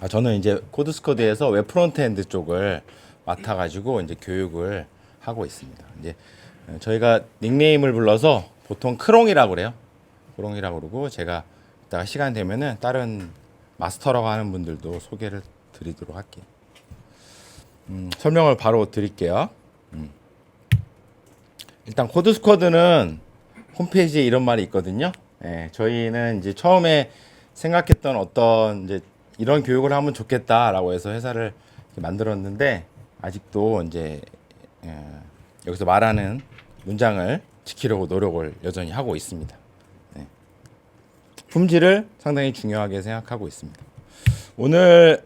저는 이제 코드스코드에서 웹 프론트엔드 쪽을 맡아가지고 이제 교육을 하고 있습니다. 이제 저희가 닉네임을 불러서 보통 크롱이라고 그래요. 크롱이라고 그러고 제가 이따가 시간 되면은 다른 마스터라고 하는 분들도 소개를 드리도록 할게요. 설명을 바로 드릴게요. 일단 코드스쿼드는 홈페이지에 이런 말이 있거든요. 예, 저희는 이제 처음에 생각했던 어떤 이제 이런 교육을 하면 좋겠다라고 해서 회사를 만들었는데 아직도 이제 예, 여기서 말하는 문장을 지키려고 노력을 여전히 하고 있습니다. 예. 품질을 상당히 중요하게 생각하고 있습니다. 오늘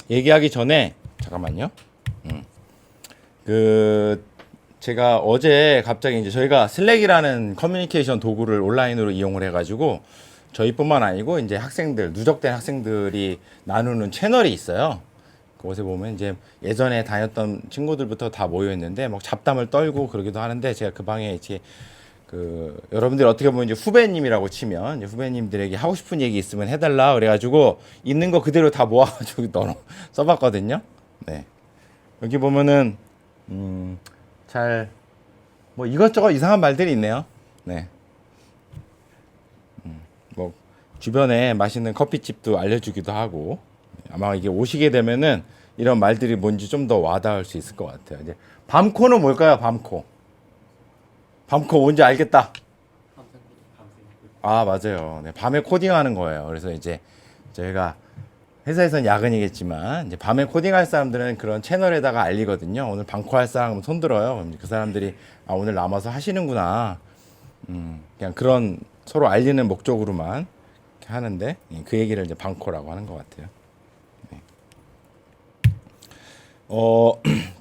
얘기하기 전에 잠깐만요. 제가 어제 갑자기 이제 저희가 슬랙이라는 커뮤니케이션 도구를 온라인으로 이용을 해가지고 저희뿐만 아니고 이제 학생들, 누적된 학생들이 나누는 채널이 있어요. 그곳에 보면 이제 예전에 다녔던 친구들부터 다 모여 있는데 막 잡담을 떨고 그러기도 하는데 제가 그 방에 이제 여러분들 어떻게 보면 이제 후배님이라고 치면 이제 후배님들에게 하고 싶은 얘기 있으면 해달라 그래가지고 있는 거 그대로 다 모아가지고 써봤거든요. 네. 여기 보면은 잘 뭐 이것저것 이상한 말들이 있네요. 네. 뭐 주변에 맛있는 커피집도 알려주기도 하고 아마 이게 오시게 되면은 이런 말들이 뭔지 좀 더 와닿을 수 있을 것 같아요. 이제 밤코는 뭘까요? 밤코. 밤코 뭔지 알겠다. 아 맞아요. 네, 밤에 코딩하는 거예요. 그래서 이제 저희가 회사에서는 야근이겠지만 이제 밤에 코딩할 사람들은 그런 채널에다가 알리거든요. 오늘 방코 할 사람 손 들어요. 그럼 그 사람들이 오늘 남아서 하시는구나. 그냥 그런 서로 알리는 목적으로만 하는데 그 얘기를 이제 방코라고 하는 것 같아요. 네.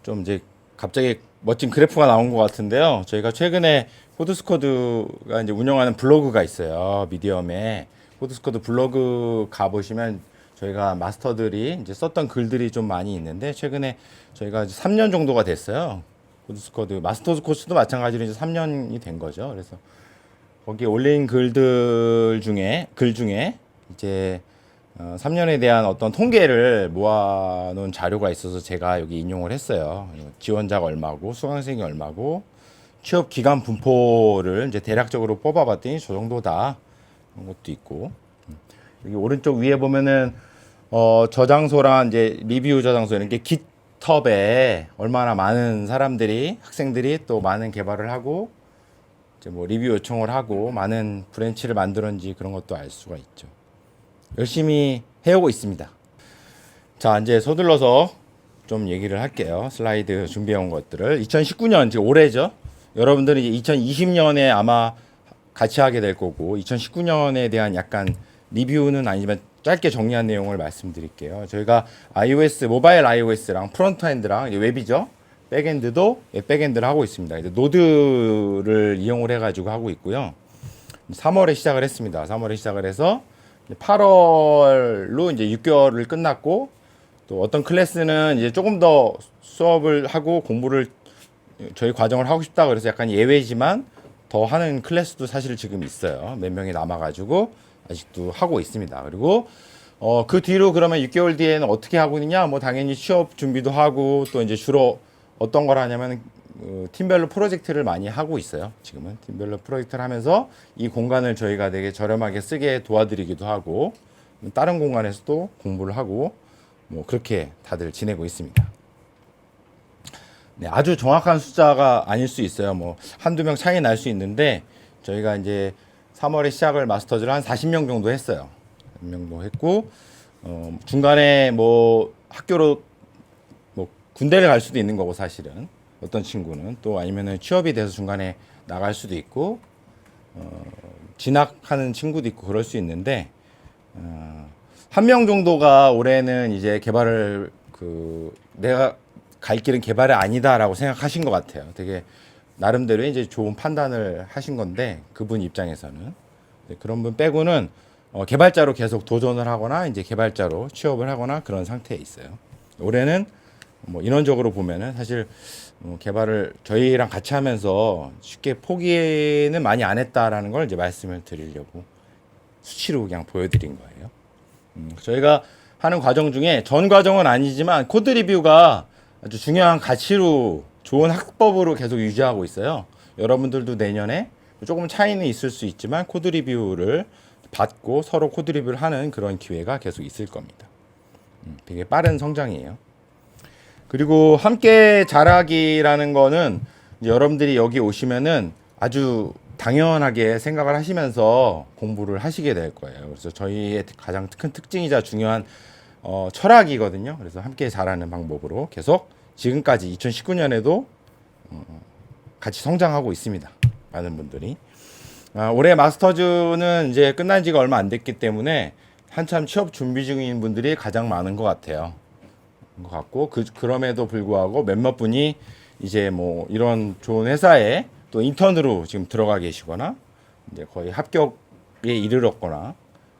좀 이제 갑자기 멋진 그래프가 나온 것 같은데요. 저희가 최근에 코드스코드가 이제 운영하는 블로그가 있어요. 미디엄에 코드스코드 블로그 가 보시면 저희가 마스터들이 이제 썼던 글들이 좀 많이 있는데 최근에 저희가 3년 정도가 됐어요. 코드스코드 마스터 코스도 마찬가지로 이제 3년이 된 거죠. 그래서 거기 올린 글 중에 이제 3년에 대한 어떤 통계를 모아놓은 자료가 있어서 제가 여기 인용을 했어요. 지원자가 얼마고 수강생이 얼마고 취업 기간 분포를 이제 대략적으로 뽑아봤더니 저 정도다. 그런 것도 있고 여기 오른쪽 위에 보면은 저장소랑 이제 리뷰 저장소 이런 게 깃허브에 얼마나 많은 사람들이 학생들이 또 많은 개발을 하고 이제 뭐 리뷰 요청을 하고 많은 브랜치를 만들었는지 그런 것도 알 수가 있죠. 열심히 해오고 있습니다. 자, 이제 서둘러서 좀 얘기를 할게요. 슬라이드 준비해 온 것들을 2019년 지금 올해죠. 여러분들은 이제 2020년에 아마 같이 하게 될 거고 2019년에 대한 약간 리뷰는 아니지만 짧게 정리한 내용을 말씀드릴게요. 저희가 iOS 모바일 iOS랑 프론트엔드랑 웹이죠. 백엔드도 백엔드를 하고 있습니다. 이제 노드를 이용을 해가지고 하고 있고요. 3월에 시작을 했습니다. 3월에 시작을 해서 8월로 이제 6개월을 끝났고 또 어떤 클래스는 이제 조금 더 수업을 하고 공부를 저희 과정을 하고 싶다 그래서 약간 예외지만 더 하는 클래스도 사실 지금 있어요. 몇 명이 남아가지고 아직도 하고 있습니다. 그리고 그 뒤로 그러면 6개월 뒤에는 어떻게 하고 있느냐? 뭐 당연히 취업 준비도 하고 또 이제 주로 어떤 걸 하냐면 팀별로 프로젝트를 많이 하고 있어요. 지금은 팀별로 프로젝트를 하면서 이 공간을 저희가 되게 저렴하게 쓰게 도와드리기도 하고 다른 공간에서도 공부를 하고 뭐 그렇게 다들 지내고 있습니다. 네, 아주 정확한 숫자가 아닐 수 있어요. 뭐 한두 명 차이 날 수 있는데 저희가 이제 3월에 시작을 마스터즈를 한 40명 정도 했어요. 40명 정도 했고 중간에 뭐 학교로 뭐 군대를 갈 수도 있는 거고 사실은 어떤 친구는 또 아니면은 취업이 돼서 중간에 나갈 수도 있고 진학하는 친구도 있고 그럴 수 있는데 한 명 정도가 올해는 이제 개발을 내가 갈 길은 개발이 아니다라고 생각하신 것 같아요. 되게 나름대로 이제 좋은 판단을 하신 건데 그분 입장에서는 그런 분 빼고는 개발자로 계속 도전을 하거나 이제 개발자로 취업을 하거나 그런 상태에 있어요. 올해는 뭐 인원적으로 보면은 사실 개발을 저희랑 같이 하면서 쉽게 포기는 많이 안 했다라는 걸 이제 말씀을 드리려고 수치로 그냥 보여드린 거예요. 저희가 하는 과정 중에 전 과정은 아니지만 코드 리뷰가 아주 중요한 가치로 좋은 학법으로 계속 유지하고 있어요. 여러분들도 내년에 조금 차이는 있을 수 있지만 코드 리뷰를 받고 서로 코드 리뷰를 하는 그런 기회가 계속 있을 겁니다. 되게 빠른 성장이에요. 그리고 함께 자라기라는 거는 이제 여러분들이 여기 오시면은 아주 당연하게 생각을 하시면서 공부를 하시게 될 거예요. 그래서 저희의 가장 큰 특징이자 중요한 철학이거든요. 그래서 함께 자라는 방법으로 계속 지금까지 2019년에도 같이 성장하고 있습니다. 많은 분들이. 올해 마스터즈는 이제 끝난 지가 얼마 안 됐기 때문에 한참 취업 준비 중인 분들이 가장 많은 것 같아요. 것 같고 그럼에도 불구하고 몇몇 분이 이제 뭐 이런 좋은 회사에 또 인턴으로 지금 들어가 계시거나 이제 거의 합격에 이르렀거나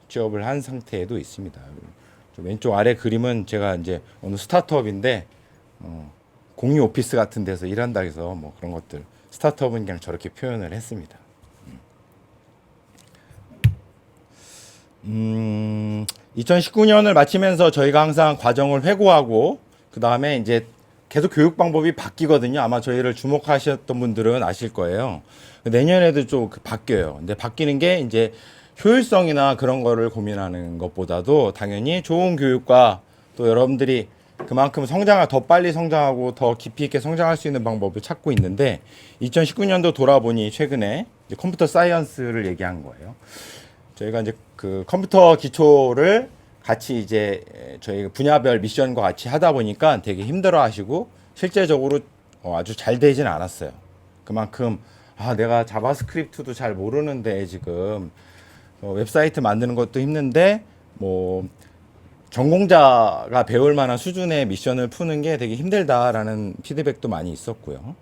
취업을 한 상태에도 있습니다. 왼쪽 아래 그림은 제가 이제 어느 스타트업인데 공유 오피스 같은 데서 일한다 해서 뭐 그런 것들 스타트업은 그냥 저렇게 표현을 했습니다. 2019년을 마치면서 저희가 항상 과정을 회고하고 그 다음에 이제 계속 교육 방법이 바뀌거든요. 아마 저희를 주목하셨던 분들은 아실 거예요. 내년에도 좀 바뀌어요. 근데 바뀌는 게 이제 효율성이나 그런 거를 고민하는 것보다도 당연히 좋은 교육과 또 여러분들이 그만큼 더 빨리 성장하고 더 깊이 있게 성장할 수 있는 방법을 찾고 있는데 2019년도 돌아보니 최근에 이제 컴퓨터 사이언스를 얘기한 거예요. 저희가 이제 그 컴퓨터 기초를 같이 이제 저희 분야별 미션과 같이 하다 보니까 되게 힘들어 하시고 실제적으로 아주 잘 되진 않았어요. 그만큼 내가 자바스크립트도 잘 모르는데 지금 웹사이트 만드는 것도 힘든데 뭐 전공자가 배울 만한 수준의 미션을 푸는 게 되게 힘들다라는 피드백도 많이 있었고요.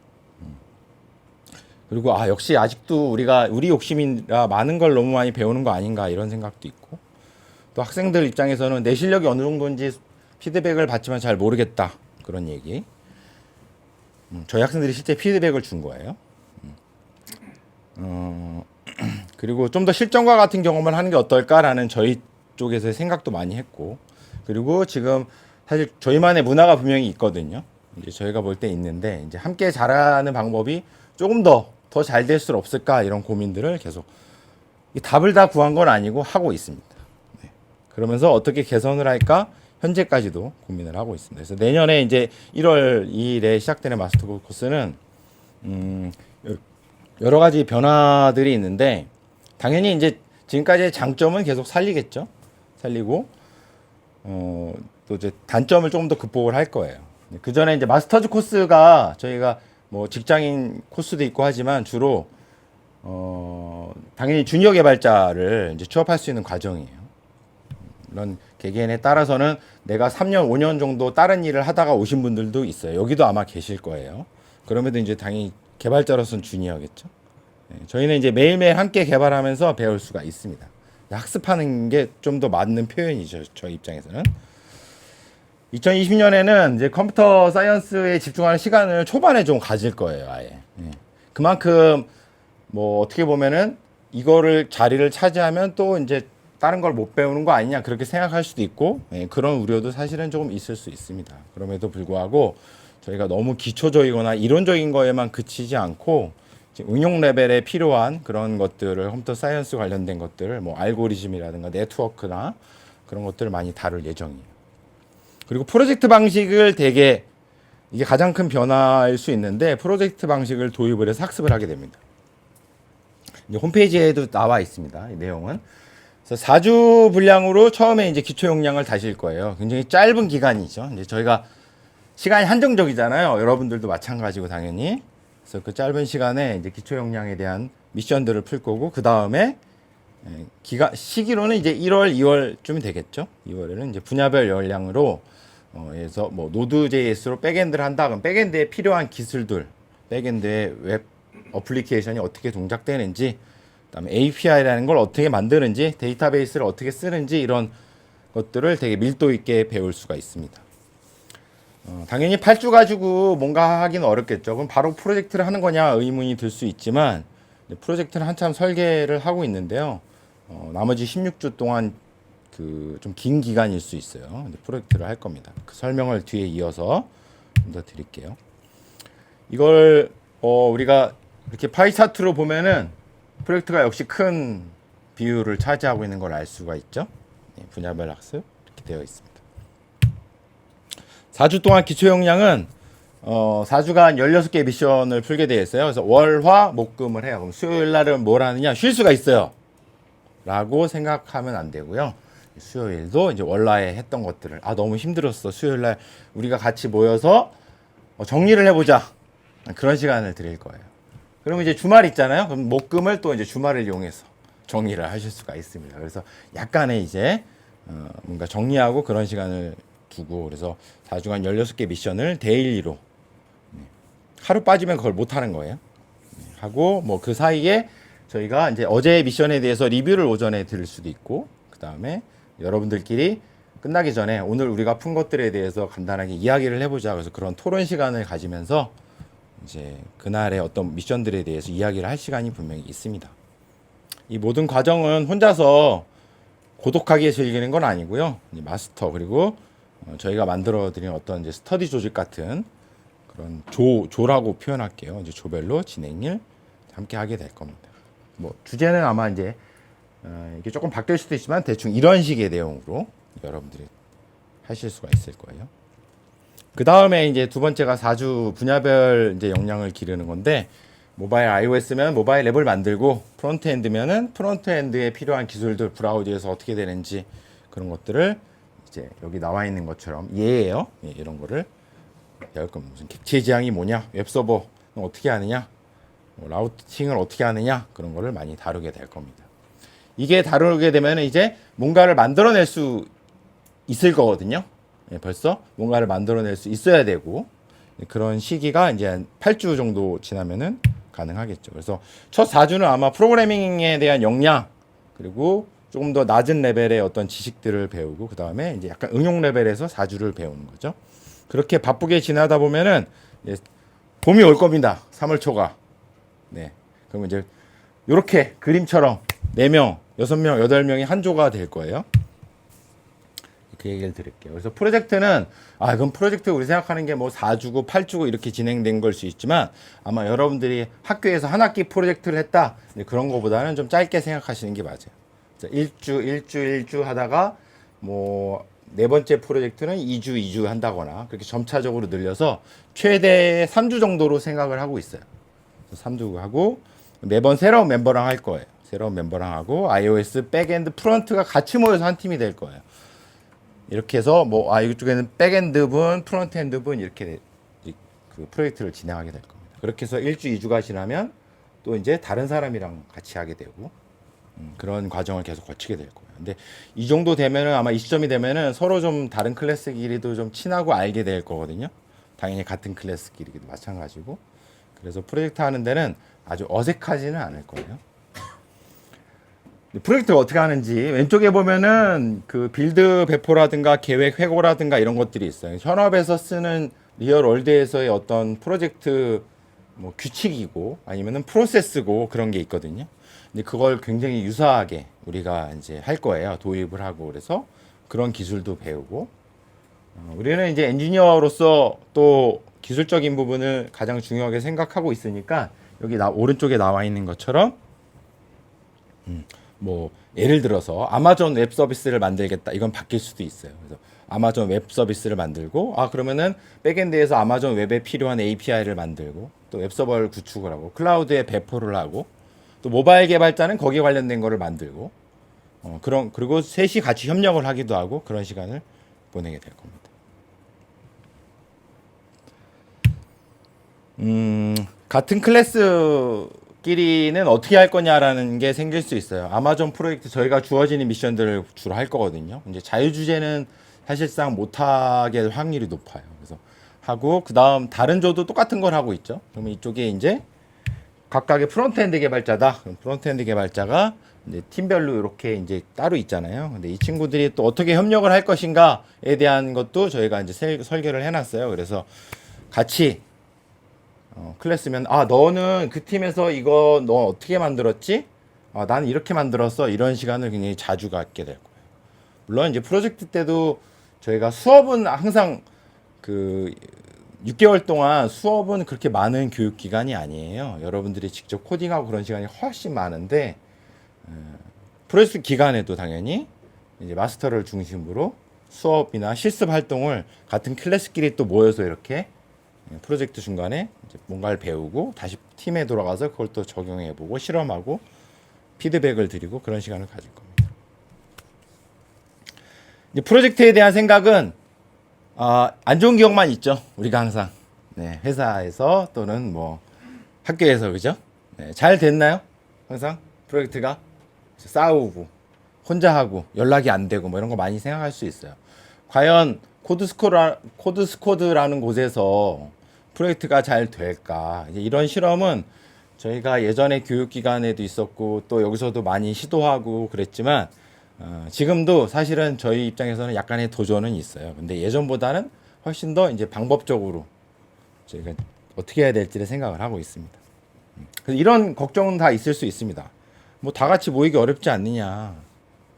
그리고 역시 아직도 우리 욕심이라 많은 걸 너무 많이 배우는 거 아닌가 이런 생각도 있고 또 학생들 입장에서는 내 실력이 어느 정도인지 피드백을 받지만 잘 모르겠다 그런 얘기. 저희 학생들이 실제 피드백을 준 거예요. 그리고 좀 더 실전과 같은 경험을 하는 게 어떨까라는 저희 쪽에서의 생각도 많이 했고 그리고 지금 사실 저희만의 문화가 분명히 있거든요. 이제 저희가 볼 때 있는데 이제 함께 자라는 방법이 조금 더 잘 될 수 없을까 이런 고민들을 계속 답을 다 구한 건 아니고 하고 있습니다. 네. 그러면서 어떻게 개선을 할까 현재까지도 고민을 하고 있습니다. 그래서 내년에 이제 1월 2일에 시작되는 마스터 코스는 여러 가지 변화들이 있는데 당연히 이제 지금까지의 장점은 계속 살리겠죠. 살리고 또 이제 단점을 조금 더 극복을 할 거예요. 그 전에 이제 마스터즈 코스가 저희가 뭐 직장인 코스도 있고 하지만 주로 당연히 주니어 개발자를 이제 취업할 수 있는 과정이에요. 이런 개개인에 따라서는 내가 3년, 5년 정도 다른 일을 하다가 오신 분들도 있어요. 여기도 아마 계실 거예요. 그럼에도 이제 당연히 개발자로서는 주니어겠죠. 네, 저희는 이제 매일매일 함께 개발하면서 배울 수가 있습니다. 학습하는 게 좀 더 맞는 표현이죠. 저희 입장에서는. 2020년에는 이제 컴퓨터 사이언스에 집중하는 시간을 초반에 좀 가질 거예요, 아예. 예. 그만큼 뭐 어떻게 보면은 이거를 자리를 차지하면 또 이제 다른 걸 못 배우는 거 아니냐 그렇게 생각할 수도 있고 그런 우려도 사실은 조금 있을 수 있습니다. 그럼에도 불구하고 저희가 너무 기초적이거나 이론적인 거에만 그치지 않고 응용 레벨에 필요한 그런 것들을 컴퓨터 사이언스 관련된 것들을 뭐 알고리즘이라든가 네트워크나 그런 것들을 많이 다룰 예정이에요. 그리고 프로젝트 방식을 이게 가장 큰 변화일 수 있는데 프로젝트 방식을 도입을 해서 학습을 하게 됩니다. 이제 홈페이지에도 나와 있습니다. 이 내용은. 그래서 4주 분량으로 처음에 이제 기초 역량을 다실 거예요. 굉장히 짧은 기간이죠. 이제 저희가 시간이 한정적이잖아요. 여러분들도 마찬가지고 당연히. 그래서 그 짧은 시간에 이제 기초 역량에 대한 미션들을 풀 거고 그 다음에 시기로는 이제 1월, 2월쯤 되겠죠. 2월에는 이제 분야별 역량으로 해서 뭐 노드.js로 백엔드를 한다. 그럼 백엔드에 필요한 기술들, 백엔드의 웹 어플리케이션이 어떻게 동작되는지, 그다음에 API라는 걸 어떻게 만드는지, 데이터베이스를 어떻게 쓰는지 이런 것들을 되게 밀도 있게 배울 수가 있습니다. 당연히 8주 가지고 뭔가 하기는 어렵겠죠. 그럼 바로 프로젝트를 하는 거냐 의문이 들 수 있지만 프로젝트는 한참 설계를 하고 있는데요. 나머지 16주 동안 그 좀 긴 기간일 수 있어요. 근데 프로젝트를 할 겁니다. 그 설명을 뒤에 이어서 좀 더 드릴게요. 이걸 우리가 이렇게 파이 차트로 보면은 프로젝트가 역시 큰 비율을 차지하고 있는 걸 알 수가 있죠. 분야별 학습 이렇게 되어 있습니다. 4주 동안 기초 역량은 4주간 16개 미션을 풀게 되어 있어요. 그래서 월, 화, 목, 금을 해요. 그럼 수요일 날은 뭘 하느냐? 쉴 수가 있어요. 라고 생각하면 안 되고요. 수요일도 이제 월화에 했던 것들을 너무 힘들었어. 수요일 날 우리가 같이 모여서 정리를 해보자. 그런 시간을 드릴 거예요. 그러면 이제 주말 있잖아요. 그럼 목, 금을 또 이제 주말을 이용해서 정리를 하실 수가 있습니다. 그래서 약간의 이제 뭔가 정리하고 그런 시간을 두고 그래서 4주간 16개 미션을 데일리로 하루 빠지면 그걸 못 하는 거예요. 하고 뭐 그 사이에 저희가 이제 어제의 미션에 대해서 리뷰를 오전에 들을 수도 있고 그 다음에 여러분들끼리 끝나기 전에 오늘 우리가 푼 것들에 대해서 간단하게 이야기를 해보자. 그래서 그런 토론 시간을 가지면서 이제 그날의 어떤 미션들에 대해서 이야기를 할 시간이 분명히 있습니다. 이 모든 과정은 혼자서 고독하게 즐기는 건 아니고요. 마스터 그리고 저희가 만들어드린 어떤 이제 스터디 조직 같은 그런 조라고 표현할게요. 이제 조별로 진행을 함께 하게 될 겁니다. 뭐 주제는 아마 이제 이게 조금 바뀔 수도 있지만 대충 이런 식의 내용으로 여러분들이 하실 수가 있을 거예요. 그 다음에 이제 두 번째가 4주 분야별 이제 역량을 기르는 건데 모바일 iOS면 모바일 앱을 만들고 프론트엔드면은 프론트엔드에 필요한 기술들 브라우저에서 어떻게 되는지 그런 것들을 이제 여기 나와 있는 것처럼 예예요. 이런 거를 배울 겁니다. 무슨 객체 지향이 뭐냐, 웹서버 어떻게 하느냐, 라우팅을 어떻게 하느냐 그런 거를 많이 다루게 될 겁니다. 이게 다루게 되면 이제 뭔가를 만들어낼 수 있을 거거든요. 벌써 뭔가를 만들어낼 수 있어야 되고 그런 시기가 이제 한 8주 정도 지나면은 가능하겠죠. 그래서 첫 4주는 아마 프로그래밍에 대한 역량 그리고 조금 더 낮은 레벨의 어떤 지식들을 배우고 그 다음에 이제 약간 응용 레벨에서 4주를 배우는 거죠. 그렇게 바쁘게 지나다 보면은 봄이 올 겁니다. 3월 초가. 네. 그러면 이제 이렇게 그림처럼 4명, 6명, 8명이 한 조가 될 거예요. 그 얘기를 드릴게요. 그래서 프로젝트는 그럼 프로젝트 우리 생각하는 게 뭐 4주고 8주고 이렇게 진행된 걸 수 있지만 아마 여러분들이 학교에서 한 학기 프로젝트를 했다 그런 거보다는 좀 짧게 생각하시는 게 맞아요. 1주 하다가 뭐 네 번째 프로젝트는 2주 한다거나 그렇게 점차적으로 늘려서 최대 3주 정도로 생각을 하고 있어요. 3주 하고 매번 새로운 멤버랑 할 거예요. 새로운 멤버랑 하고 iOS 백엔드 프론트가 같이 모여서 한 팀이 될 거예요. 이렇게 해서 뭐 이쪽에는 백엔드 분, 프론트엔드 분 이렇게 그 프로젝트를 진행하게 될 겁니다. 그렇게 해서 1주, 2주가 지나면 또 이제 다른 사람이랑 같이 하게 되고 그런 과정을 계속 거치게 될 거예요. 근데 이 정도 되면은 아마 이 시점이 되면은 서로 좀 다른 클래스끼리도 좀 친하고 알게 될 거거든요. 당연히 같은 클래스끼리도 마찬가지고. 그래서 프로젝트 하는 데는 아주 어색하지는 않을 거예요. 프로젝트가 어떻게 하는지 왼쪽에 보면은 그 빌드 배포라든가 계획 회고라든가 이런 것들이 있어요. 현업에서 쓰는 리얼 월드에서의 어떤 프로젝트 뭐 규칙이고 아니면은 프로세스고 그런 게 있거든요. 근데 그걸 굉장히 유사하게 우리가 이제 할 거예요. 도입을 하고 그래서 그런 기술도 배우고 우리는 이제 엔지니어로서 또 기술적인 부분을 가장 중요하게 생각하고 있으니까 여기 오른쪽에 나와 있는 것처럼 뭐 예를 들어서 아마존 웹 서비스를 만들겠다. 이건 바뀔 수도 있어요. 그래서 아마존 웹 서비스를 만들고 그러면은 백엔드에서 아마존 웹에 필요한 API를 만들고 또 웹서버를 구축을 하고 클라우드에 배포를 하고 또 모바일 개발자는 거기에 관련된 거를 만들고 그리고 셋이 같이 협력을 하기도 하고 그런 시간을 보내게 될 겁니다. 같은 클래스끼리는 어떻게 할 거냐라는 게 생길 수 있어요. 아마존 프로젝트 저희가 주어지는 미션들을 주로 할 거거든요. 이제 자유주제는 사실상 못하게 할 확률이 높아요. 그래서 하고 그 다음 다른 조도 똑같은 걸 하고 있죠. 그러면 이쪽에 이제 각각의 프론트엔드 개발자다. 그럼 프론트엔드 개발자가 이제 팀별로 이렇게 이제 따로 있잖아요. 근데 이 친구들이 또 어떻게 협력을 할 것인가에 대한 것도 저희가 이제 설계를 해놨어요. 그래서 같이 클래스면 너는 그 팀에서 이거 너 어떻게 만들었지? 나는 이렇게 만들었어. 이런 시간을 굉장히 자주 갖게 될 거예요. 물론 이제 프로젝트 때도 저희가 수업은 항상 그 6개월 동안 수업은 그렇게 많은 교육 기간이 아니에요. 여러분들이 직접 코딩하고 그런 시간이 훨씬 많은데 프로젝트 기간에도 당연히 이제 마스터를 중심으로 수업이나 실습 활동을 같은 클래스끼리 또 모여서 이렇게 프로젝트 중간에 이제 뭔가를 배우고 다시 팀에 돌아가서 그걸 또 적용해보고 실험하고 피드백을 드리고 그런 시간을 가질 겁니다. 이제 프로젝트에 대한 생각은 안 좋은 기억만 있죠. 우리가 항상 회사에서 또는 뭐 학교에서 그죠? 잘 됐나요? 항상 프로젝트가 싸우고 혼자 하고 연락이 안 되고 뭐 이런 거 많이 생각할 수 있어요. 과연 코드스코드라는 곳에서 프로젝트가 잘 될까? 이제 이런 실험은 저희가 예전에 교육기관에도 있었고 또 여기서도 많이 시도하고 그랬지만 지금도 사실은 저희 입장에서는 약간의 도전은 있어요. 근데 예전보다는 훨씬 더 이제 방법적으로 저희가 어떻게 해야 될지를 생각을 하고 있습니다. 그래서 이런 걱정은 다 있을 수 있습니다. 뭐 다 같이 모이기 어렵지 않느냐.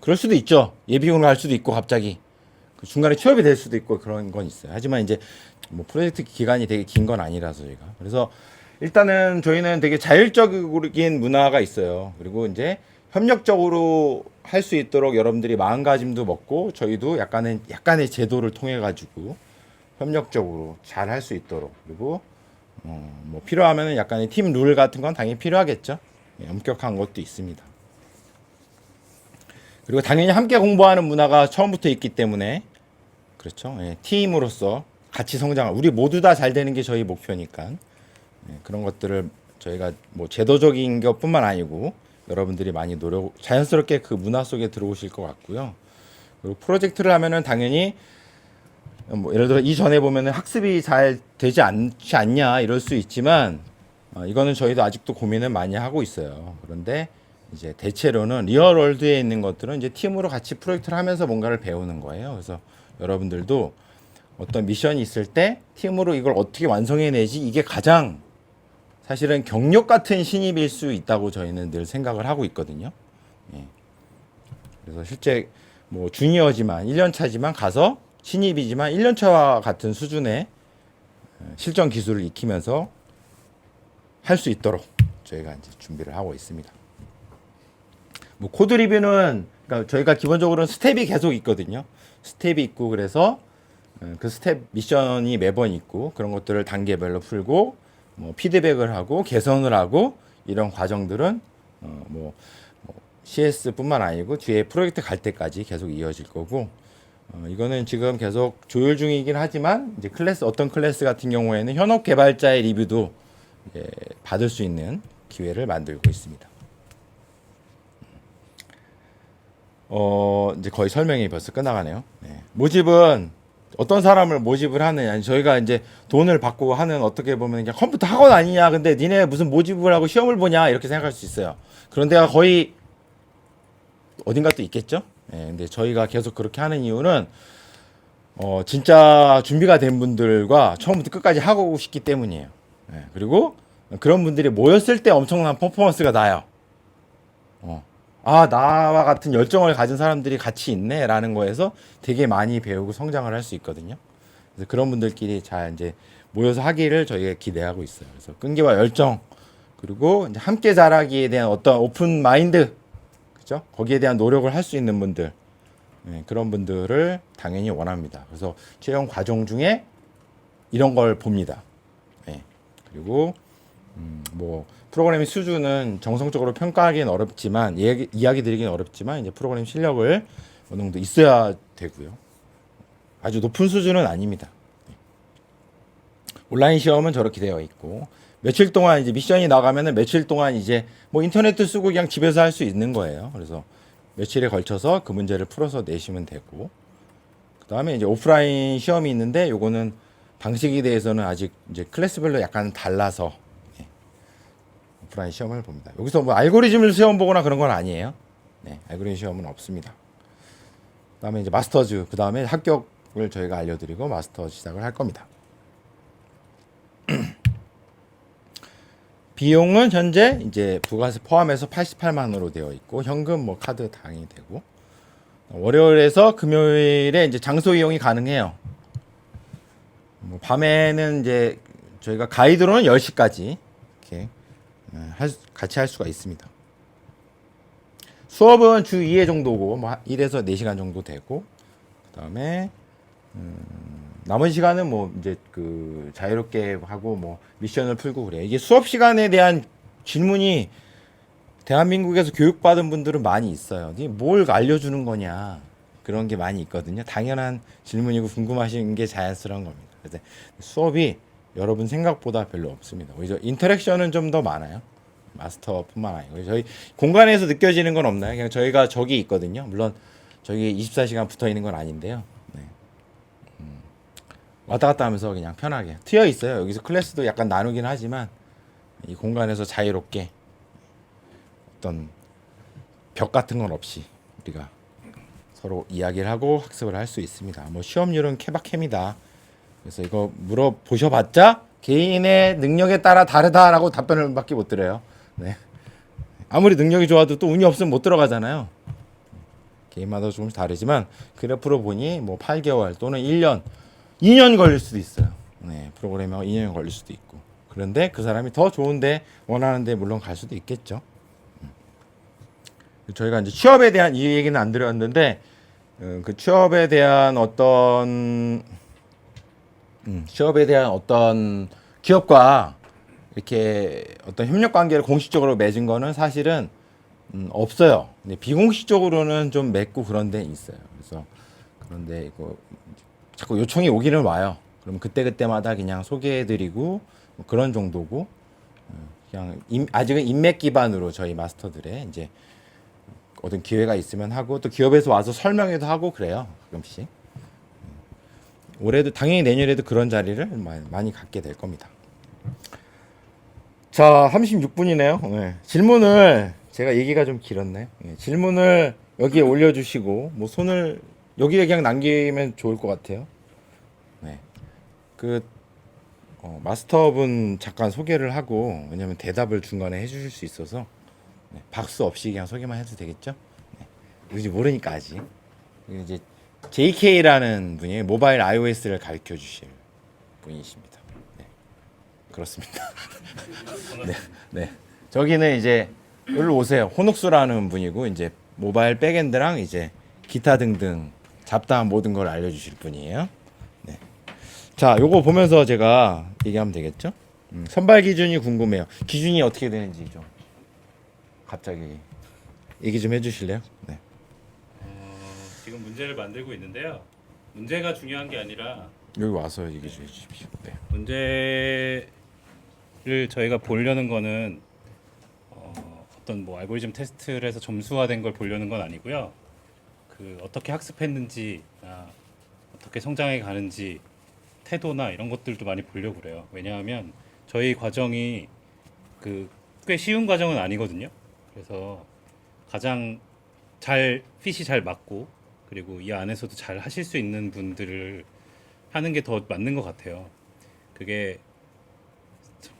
그럴 수도 있죠. 예비군을 갈 수도 있고 갑자기 그 중간에 취업이 될 수도 있고 그런 건 있어요. 하지만 이제 뭐 프로젝트 기간이 되게 긴 건 아니라서 저희가 그래서 일단은 저희는 되게 자율적인 문화가 있어요. 그리고 이제 협력적으로 할 수 있도록 여러분들이 마음가짐도 먹고 저희도 약간의 제도를 통해 가지고 협력적으로 잘 할 수 있도록 그리고 뭐 필요하면은 약간의 팀 룰 같은 건 당연히 필요하겠죠. 엄격한 것도 있습니다. 그리고 당연히 함께 공부하는 문화가 처음부터 있기 때문에 그렇죠. 팀으로서 같이 성장을 우리 모두 다 잘 되는 게 저희 목표니까 그런 것들을 저희가 뭐 제도적인 것뿐만 아니고 여러분들이 많이 자연스럽게 그 문화 속에 들어오실 것 같고요. 그리고 프로젝트를 하면은 당연히 뭐 예를 들어 이전에 보면은 학습이 잘 되지 않지 않냐 이럴 수 있지만 이거는 저희도 아직도 고민을 많이 하고 있어요. 그런데 이제 대체로는 리얼월드에 있는 것들은 이제 팀으로 같이 프로젝트를 하면서 뭔가를 배우는 거예요. 그래서 여러분들도 어떤 미션이 있을 때 팀으로 이걸 어떻게 완성해내지 이게 가장 사실은 경력 같은 신입일 수 있다고 저희는 늘 생각을 하고 있거든요. 그래서 실제 뭐 주니어지만 1년 차지만 가서 신입이지만 1년 차와 같은 수준의 실전 기술을 익히면서 할 수 있도록 저희가 이제 준비를 하고 있습니다. 뭐 코드 리뷰는 그러니까 저희가 기본적으로는 스텝이 계속 있거든요. 스텝이 있고 그래서 그 스텝 미션이 매번 있고 그런 것들을 단계별로 풀고 뭐 피드백을 하고 개선을 하고 이런 과정들은 뭐 CS뿐만 아니고 뒤에 프로젝트 갈 때까지 계속 이어질 거고 이거는 지금 계속 조율 중이긴 하지만 이제 어떤 클래스 같은 경우에는 현업 개발자의 리뷰도 받을 수 있는 기회를 만들고 있습니다. 이제 거의 설명이 벌써 끝나가네요. 모집은 어떤 사람을 모집을 하느냐. 저희가 이제 돈을 받고 하는 어떻게 보면 그냥 컴퓨터 학원 아니냐. 근데 니네 무슨 모집을 하고 시험을 보냐. 이렇게 생각할 수 있어요. 그런 데가 거의 어딘가 또 있겠죠. 근데 저희가 계속 그렇게 하는 이유는 진짜 준비가 된 분들과 처음부터 끝까지 하고 싶기 때문이에요. 그리고 그런 분들이 모였을 때 엄청난 퍼포먼스가 나요. 나와 같은 열정을 가진 사람들이 같이 있네 라는 거에서 되게 많이 배우고 성장을 할 수 있거든요. 그래서 그런 분들끼리 잘 이제 모여서 하기를 저희가 기대하고 있어요. 그래서 끈기와 열정 그리고 이제 함께 자라기에 대한 어떤 오픈 마인드 그죠? 거기에 대한 노력을 할 수 있는 분들 그런 분들을 당연히 원합니다. 그래서 채용 과정 중에 이런 걸 봅니다. 그리고 뭐 프로그래밍 수준은 정성적으로 평가하기는 어렵지만 이야기 드리기는 어렵지만 이제 프로그래밍 실력을 어느 정도 있어야 되고요. 아주 높은 수준은 아닙니다. 온라인 시험은 저렇게 되어 있고 며칠 동안 이제 미션이 나가면은 며칠 동안 이제 뭐 인터넷도 쓰고 그냥 집에서 할 수 있는 거예요. 그래서 며칠에 걸쳐서 그 문제를 풀어서 내시면 되고 그다음에 이제 오프라인 시험이 있는데 요거는 방식에 대해서는 아직 이제 클래스별로 약간 달라서 오프라인 시험을 봅니다. 여기서 뭐 알고리즘을 시험 보거나 그런 건 아니에요. 알고리즘 시험은 없습니다. 그다음에 이제 마스터즈, 그다음에 합격을 저희가 알려드리고 마스터즈 시작을 할 겁니다. 비용은 현재 이제 부가세 포함해서 88만으로 되어 있고 현금 뭐 카드 당연히 되고 월요일에서 금요일에 이제 장소 이용이 가능해요. 뭐 밤에는 이제 저희가 가이드로는 10시까지 이렇게 같이 할 수가 있습니다. 수업은 주 2회 정도고 뭐 1에서 4시간 정도 되고 그다음에 나머지 시간은 뭐 이제 그 자유롭게 하고 뭐 미션을 풀고 그래요. 이게 수업 시간에 대한 질문이 대한민국에서 교육받은 분들은 많이 있어요. 뭘 알려주는 거냐 그런 게 많이 있거든요. 당연한 질문이고 궁금하신 게 자연스러운 겁니다. 그래서 수업이 여러분 생각보다 별로 없습니다. 오히려 인터랙션은 좀 더 많아요. 마스터뿐만 아니고 저희 공간에서 느껴지는 건 없나요? 그냥 저희가 저기 있거든요. 물론 저기 24시간 붙어 있는 건 아닌데요. 네. 왔다 갔다 하면서 그냥 편하게 트여 있어요. 여기서 클래스도 약간 나누긴 하지만 이 공간에서 자유롭게 어떤 벽 같은 건 없이 우리가 서로 이야기를 하고 학습을 할 수 있습니다. 뭐 시험률은 케바케입니다. 그래서 이거 물어보셔봤자 개인의 능력에 따라 다르다라고 답변을 밖에 못 드려요. 네. 아무리 능력이 좋아도 또 운이 없으면 못 들어가잖아요. 개인마다 조금씩 다르지만 그래프로 보니 뭐 8개월 또는 1년, 2년 걸릴 수도 있어요. 네, 프로그래머가 2년 걸릴 수도 있고. 그런데 그 사람이 더 좋은데 원하는데 물론 갈 수도 있겠죠. 저희가 이제 취업에 대한 이 얘기는 안 드렸는데 그 취업에 대한 어떤 기업과 이렇게 어떤 협력 관계를 공식적으로 맺은 거는 사실은 없어요. 근데 비공식적으로는 좀 맺고 그런 데 있어요. 그래서 그런데 이거 자꾸 요청이 오기는 와요. 그럼 그때마다 그냥 소개해드리고 뭐 그런 정도고 그냥 아직은 인맥 기반으로 저희 마스터들의 이제 어떤 기회가 있으면 하고 또 기업에서 와서 설명회도 하고 그래요. 가끔씩. 올해도 당연히 내년에도 그런 자리를 많이 갖게 될 겁니다. 자, 36분이네요. 네. 질문을 제가 얘기가 좀 길었네요. 네. 질문을 여기에 올려주시고 뭐 손을 여기에 그냥 남기면 좋을 것 같아요. 네. 마스터분 잠깐 소개를 하고 왜냐면 대답을 중간에 해주실 수 있어서 네. 박수 없이 그냥 소개만 해도 되겠죠? 네. 누군지 모르니까 아직. 이제 JK라는 분이 모바일 iOS를 가르쳐 주실 분이십니다. 네. 그렇습니다. 네, 네. 저기는 이제 여기로 오세요. 호눅스라는 분이고 이제 모바일 백엔드랑 이제 기타 등등 잡다한 모든 걸 알려주실 분이에요. 네. 자, 요거 보면서 제가 얘기하면 되겠죠? 선발 기준이 궁금해요. 기준이 어떻게 되는지 좀 갑자기 얘기 좀 해주실래요? 네. 지금 문제를 만들고 있는데요. 문제가 중요한 게 아니라 여기 와서 얘기 좀 해주십시오. 네. 문제를 저희가 보려는 거는 어떤 뭐 알고리즘 테스트를 해서 점수화된 걸 보려는 건 아니고요. 그 어떻게 학습했는지, 어떻게 성장해 가는지 태도나 이런 것들도 많이 보려고 그래요. 왜냐하면 저희 과정이 꽤 쉬운 과정은 아니거든요. 그래서 가장 핏이 잘 맞고 그리고 이 안에서도 잘 하실 수 있는 분들을 하는 게 더 맞는 것 같아요. 그게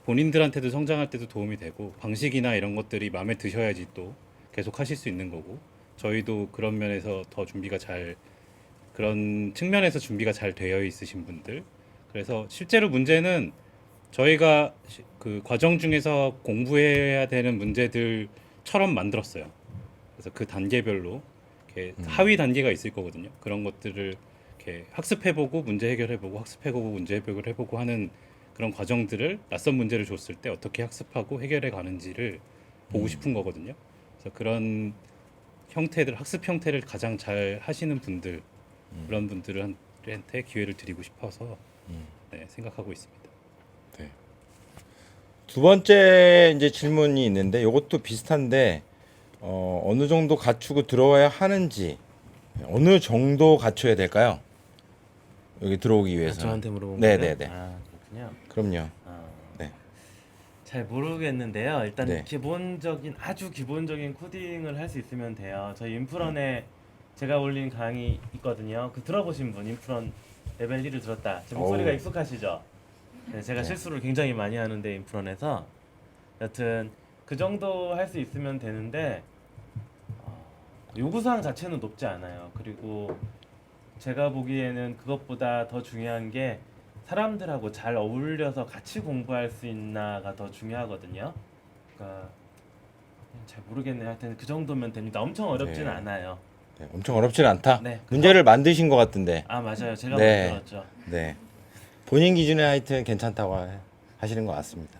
본인들한테도 성장할 때도 도움이 되고 방식이나 이런 것들이 마음에 드셔야지 또 계속 하실 수 있는 거고 저희도 그런 면에서 더 그런 측면에서 준비가 잘 되어 있으신 분들 그래서 실제로 문제는 저희가 그 과정 중에서 공부해야 되는 문제들처럼 만들었어요. 그래서 그 단계별로 이렇게 하위 단계가 있을 거거든요. 그런 것들을 이렇게 학습해보고 문제 해결해보고 학습해보고 문제 해결해보고 하는 그런 과정들을 낯선 문제를 줬을 때 어떻게 학습하고 해결해 가는지를 보고 싶은 거거든요. 그래서 그런 학습 형태를 가장 잘 하시는 분들 그런 분들한테 기회를 드리고 싶어서 네, 생각하고 있습니다. 네. 두 번째 이제 질문이 있는데 이것도 비슷한데 어느 정도 갖추고 들어와야 하는지 어느 정도 갖춰야 될까요? 여기 들어오기 위해서. 저한테 물어본 네네네. 거예요? 아, 그렇군요. 그럼요. 아, 네. 잘 모르겠는데요. 일단 네. 아주 기본적인 코딩을 할 수 있으면 돼요. 저희 인프런에 제가 올린 강의 있거든요. 그 들어보신 분 인프런 레벨 1을 들었다. 제 목소리가 어우. 익숙하시죠? 네, 제가 네. 실수를 굉장히 많이 하는데 인프런에서 여튼 그 정도 할 수 있으면 되는데 요구사항 자체는 높지 않아요. 그리고 제가 보기에는 그것보다 더 중요한 게 사람들하고 잘 어울려서 같이 공부할 수 있나가 더 중요하거든요. 그러니까 잘 모르겠네요. 하여튼 그 정도면 됩니다. 엄청 어렵지는 네. 않아요. 네, 엄청 어렵지는 않다. 네. 문제를 만드신 것 같은데. 아 맞아요. 제가 네. 만들었죠. 네. 본인 기준에 하여튼 괜찮다고 하시는 것 같습니다.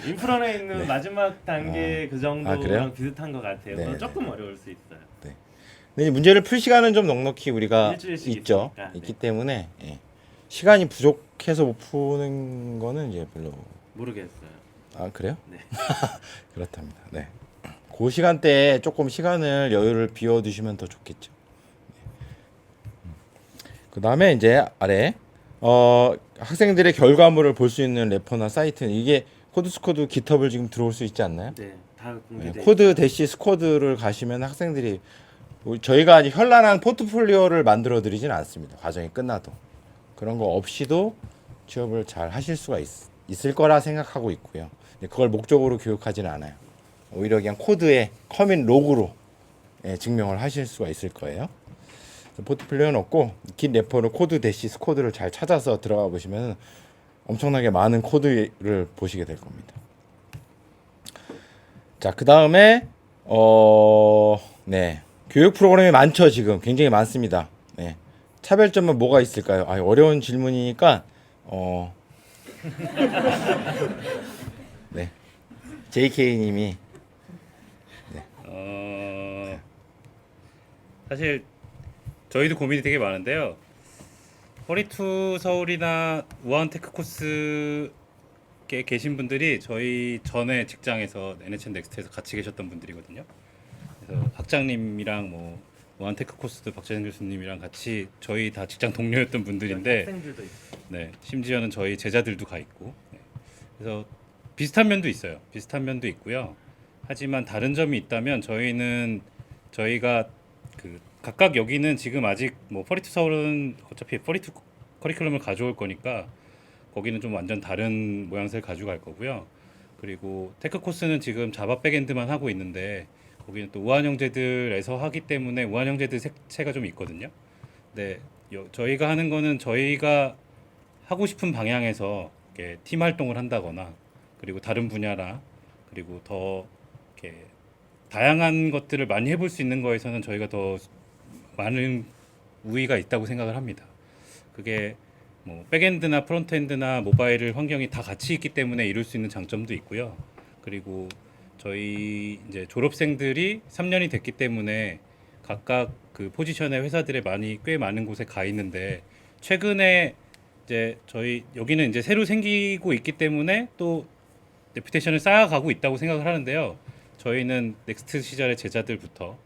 인프런에 있는 네. 마지막 단계 그 그래요? 정도랑 비슷한 것 같아요. 네, 그건 네. 조금 어려울 수 있어요. 근데 이 문제를 풀 시간은 좀 넉넉히 우리가 일주일씩 있죠. 있으니까. 있기 네. 때문에 예. 시간이 부족해서 못 푸는 거는 이제 별로. 모르겠어요. 아 그래요? 네. 그렇답니다. 네. 그 시간대에 조금 시간을 여유를 비워두시면 더 좋겠죠. 그 다음에 이제 아래 학생들의 결과물을 볼 수 있는 레퍼나 사이트는 이게 코드스코드 깃허브를 지금 들어올 수 있지 않나요? 네. 다 네, 공개돼. 코드 대시 스쿼드를 가시면 학생들이 저희가 아직 현란한 포트폴리오를 만들어 드리진 않습니다. 과정이 끝나도 그런 거 없이도 취업을 잘 하실 수가 있을 거라 생각하고 있고요. 그걸 목적으로 교육하지는 않아요. 오히려 그냥 코드의 커밋 로그로 증명을 하실 수가 있을 거예요. 포트폴리오는 없고 깃 레퍼로 코드 대시 스쿼드를 잘 찾아서 들어가 보시면 엄청나게 많은 코드를 보시게 될 겁니다. 자, 그 다음에 네, 교육 프로그램이 많죠. 지금 굉장히 많습니다. 네, 차별점은 뭐가 있을까요? 아, 어려운 질문이니까 네, JK님이 사실 저희도 고민이 되게 많은데요. 허리투 서울이나 우한테크 코스에 계신 분들이 저희 전에 직장에서 NHN 넥스트에서 같이 계셨던 분들이거든요. 그래서 학장님이랑 뭐 우한테크 코스도 박재현 교수님이랑 같이 저희 다 직장 동료였던 분들인데, 학생들도 있어요. 네, 심지어는 저희 제자들도 가 있고, 네. 그래서 비슷한 면도 있어요. 비슷한 면도 있고요. 하지만 다른 점이 있다면 저희가 그 각각 여기는 지금 아직 뭐 퍼리투 서울은 어차피 퍼리투 커리큘럼을 가져올 거니까 거기는 좀 완전 다른 모양새를 가져갈 거고요. 그리고 테크 코스는 지금 자바 백엔드만 하고 있는데 거기는 또 우한 형제들에서 하기 때문에 우한 형제들 색채가 좀 있거든요. 근데 저희가 하는 거는 저희가 하고 싶은 방향에서 이렇게 팀 활동을 한다거나 그리고 다른 분야나 그리고 더 이렇게 다양한 것들을 많이 해볼 수 있는 거에서는 저희가 더 많은 우위가 있다고 생각을 합니다. 그게 뭐 백엔드나 프론트엔드나 모바일 환경이 다 같이 있기 때문에 이룰 수 있는 장점도 있고요. 그리고 저희 이제 졸업생들이 3년이 됐기 때문에 각각 그 포지션의 회사들에 꽤 많은 곳에 가 있는데 최근에 이제 저희 여기는 이제 새로 생기고 있기 때문에 또 레퓨테이션을 쌓아가고 있다고 생각을 하는데요. 저희는 넥스트 시절의 제자들부터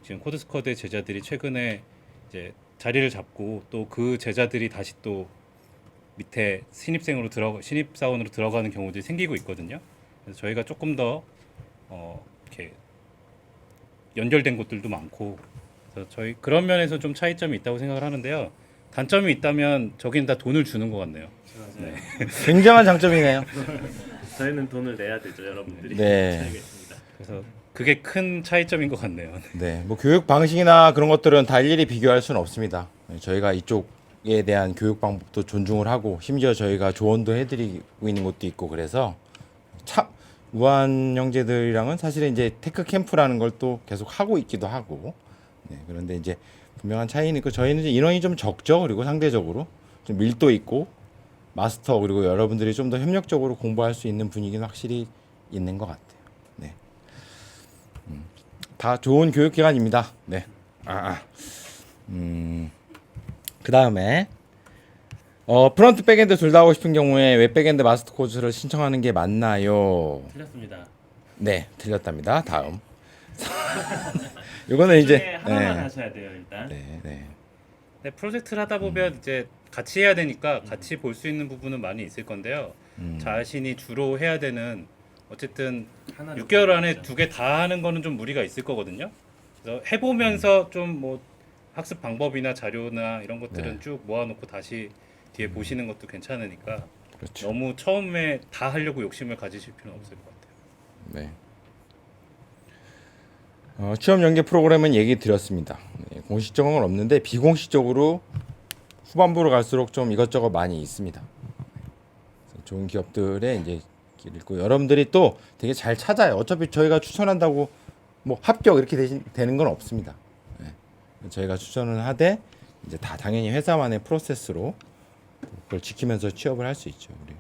지금 코드스쿼드의 제자들이 최근에 이제 자리를 잡고 또 그 제자들이 다시 또 밑에 신입사원으로 들어가는 경우들이 생기고 있거든요. 그래서 저희가 조금 더 이렇게 연결된 곳들도 많고 그래서 저희 그런 면에서 좀 차이점이 있다고 생각을 하는데요. 단점이 있다면 저기는 다 돈을 주는 것 같네요. 맞아요. 굉장한 장점이네요. 저희는 돈을 내야 되죠, 여러분들이. 네. 알겠습니다. 그래서 그게 큰 차이점인 것 같네요. 네, 뭐 교육 방식이나 그런 것들은 다 일일이 비교할 수는 없습니다. 저희가 이쪽에 대한 교육 방법도 존중을 하고 심지어 저희가 조언도 해드리고 있는 것도 있고 그래서 참 우한 형제들이랑은 사실은 이제 테크 캠프라는 걸 또 계속 하고 있기도 하고 네, 그런데 이제 분명한 차이는 있고 저희는 이제 인원이 좀 적죠. 그리고 상대적으로 좀 밀도 있고 마스터 그리고 여러분들이 좀 더 협력적으로 공부할 수 있는 분위기는 확실히 있는 것 같아요. 네. 다 좋은 교육기관입니다. 네. 그 다음에 프론트 백엔드 둘 다 하고 싶은 경우에 웹 백엔드 마스터 코र्스를 신청하는 게 맞나요? 틀렸습니다. 네, 틀렸답니다. 다음. 이거는 이제 하나만 하셔야 돼요, 일단. 네. 네, 프로젝트를 하다 보면 이제 같이 해야 되니까 같이 볼 수 있는 부분은 많이 있을 건데요. 자신이 주로 해야 되는 어쨌든 하나는 6개월 안에 그렇죠. 두 개 다 하는 거는 좀 무리가 있을 거거든요. 그래서 해보면서 좀 뭐 학습 방법이나 자료나 이런 것들은 네. 쭉 모아놓고 다시 뒤에 보시는 것도 괜찮으니까 그렇죠. 너무 처음에 다 하려고 욕심을 가지실 필요는 없을 것 같아요. 네. 취업 연계 프로그램은 얘기 드렸습니다. 네, 공식적은 없는데 비공식적으로 후반부로 갈수록 좀 이것저것 많이 있습니다. 좋은 기업들의 이제 길 있고 여러분들이 또 되게 잘 찾아요. 어차피 저희가 추천한다고 뭐 합격 이렇게 되는 건 없습니다. 네. 저희가 추천을 하되 이제 다 당연히 회사만의 프로세스로 그걸 지키면서 취업을 할 수 있죠. 우리.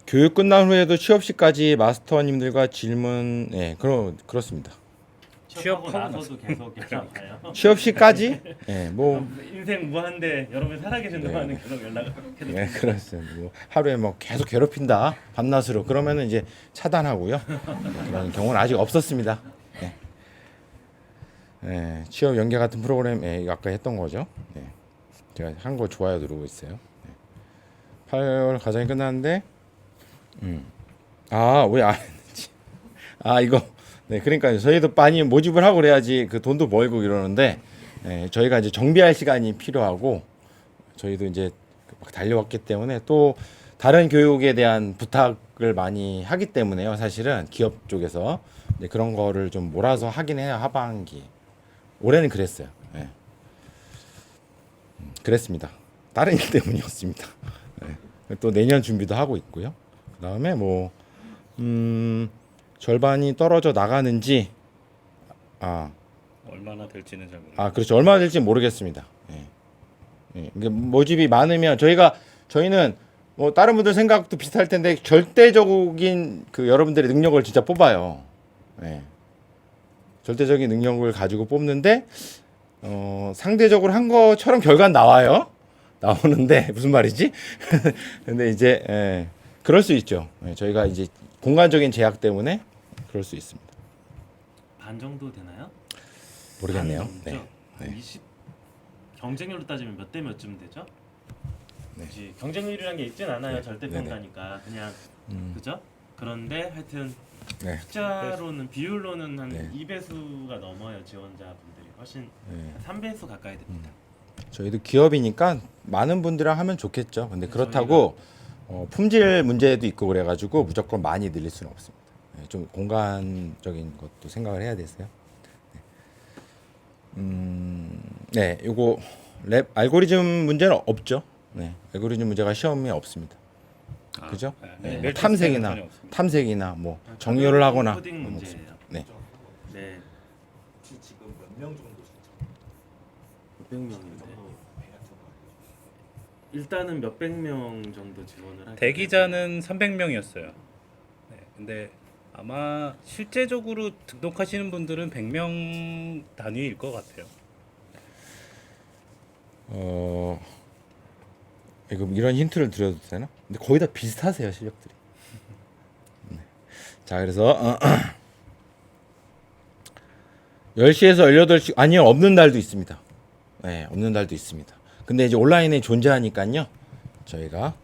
교육 끝난 후에도 취업 시까지 마스터님들과 질문, 네, 그렇습니다. 취업하고 취업하고 나서도 계속 연락해요. 취업 시까지, 네, 뭐, 인생 무한대 여러분 살아계신 네. 동안은 계속 연락을 계속 네, 그렇습니다. 뭐 하루에 뭐 계속 괴롭힌다, 밤낮으로 그러면은 이제 차단하고요. 그런 경우는 아직 없었습니다. 네. 네, 취업 연계 같은 프로그램, 아까 했던 거죠. 네. 제가 한 거 좋아요 누르고 있어요. 네. 8월 과정이 끝났는데, 왜 안 했는지. 이거. 네, 그러니까 저희도 많이 모집을 하고 그래야지 그 돈도 벌고 이러는데, 저희가 이제 정비할 시간이 필요하고, 저희도 이제 막 달려왔기 때문에 또 다른 교육에 대한 부탁을 많이 하기 때문에요. 사실은 기업 쪽에서 이제 그런 거를 좀 몰아서 하긴 해요. 하반기. 올해는 그랬어요. 네. 그랬습니다. 다른 일 때문이었습니다. 네. 또 내년 준비도 하고 있고요. 그다음에 뭐 절반이 떨어져 나가는지 얼마나 될지는 잘 모르겠어요. 그렇죠. 얼마나 될지 모르겠습니다. 이게 모집이 많으면 저희는 뭐 다른 분들 생각도 비슷할 텐데 절대적인 그 여러분들의 능력을 진짜 뽑아요. 절대적인 능력을 가지고 뽑는데 상대적으로 한 것처럼 결과는 나와요. 나오는데 무슨 말이지? 근데 이제 그럴 수 있죠. 저희가 이제 공간적인 제약 때문에 그럴 수 있습니다. 반 정도 되나요? 모르겠네요. 반 정도죠? 네. 한 20 경쟁률로 따지면 몇 대 몇쯤 되죠? 네. 그치. 경쟁률이란 게 있진 않아요. 네. 절대 네네. 평가니까 그냥 그죠? 그런데 하여튼 네. 숫자로는 비율로는 한 네. 2배수가 넘어요. 지원자분들이 훨씬 네. 3배수 가까이 됩니다. 저희도 기업이니까 많은 분들이랑 하면 좋겠죠. 근데 그렇다고 품질 문제도 있고 그래가지고 무조건 많이 늘릴 수는 없습니다. 좀 공간적인 것도 생각을 해야 되세요. 네, 요거 랩 알고리즘 문제는 없죠. 네, 알고리즘 문제가 시험에 없습니다. 그죠? 네, 뭐 탐색이나 뭐 정렬을 하거나 코딩 그런 거 문제예요. 없습니다. 네. 네. 지금 몇 명 정도 신청? 600명인데 일단은 몇백 명 정도 지원을 하게 대기자는 300명이었어요. 네, 근데 아마 실제적으로 등록하시는 분들은 100명 단위일 것 같아요. 이거 이런 힌트를 드려도 되나? 근데 거의 다 비슷하세요 실력들이. 네. 자 그래서 10시에서 18시 아니요 없는 날도 있습니다. 네 없는 날도 있습니다. 근데 이제 온라인에 존재하니까요 저희가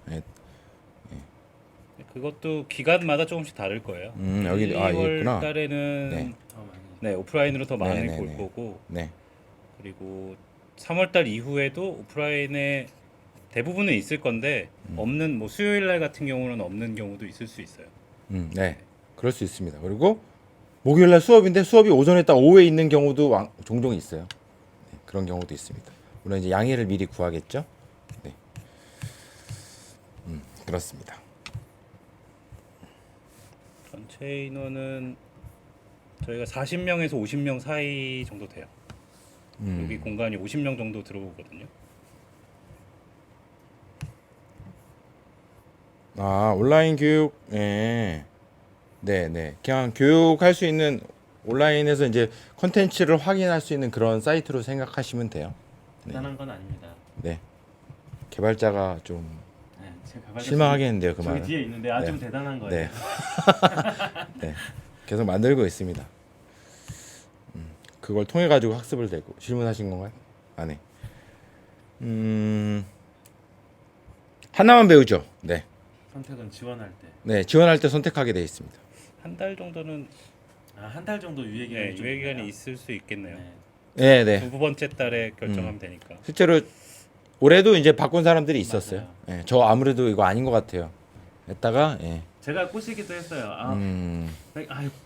그것도 기간마다 조금씩 다를 거예요. 여기 1, 2월 있구나. 달에는 네. 더 많이 네, 오프라인으로 더 많이 네, 볼 네, 네. 거고 네. 그리고 3월 달 이후에도 오프라인에 대부분은 있을 건데 없는 뭐 수요일 날 같은 경우는 없는 경우도 있을 수 있어요. 네. 그럴 수 있습니다. 그리고 목요일 날 수업인데 수업이 오전에 딱 오후에 있는 경우도 종종 있어요. 네, 그런 경우도 있습니다. 물론 이제 양해를 미리 구하겠죠. 네. 그렇습니다. 전체 인원은 저희가 40명에서 50명 사이 정도 돼요. 여기 공간이 50명 정도 들어오거든요. 온라인 교육, 네, 네, 그냥 교육할 수 있는 온라인에서 이제 컨텐츠를 확인할 수 있는 그런 사이트로 생각하시면 돼요. 대단한 건 아닙니다. 네, 개발자가 좀 네, 제 개발자 실망하겠는데요, 그 저기 말은. 뒤에 있는데 좀 네. 대단한 거예요. 네, 네, 계속 만들고 있습니다. 그걸 통해 가지고 학습을 되고 질문하신 건가요? 네. 하나만 배우죠. 네. 선택은 지원할 때. 네, 지원할 때 선택하게 되어 있습니다. 한 달 정도는 한 달 정도 유예 기간이 좀 유예 기간이 있나요? 있을 수 있겠네요. 네. 네. 두 번째 달에 결정하면 되니까. 실제로 올해도 이제 바꾼 사람들이 있었어요. 맞아요. 저 아무래도 이거 아닌 것 같아요. 했다가 제가 꼬시기도 했어요.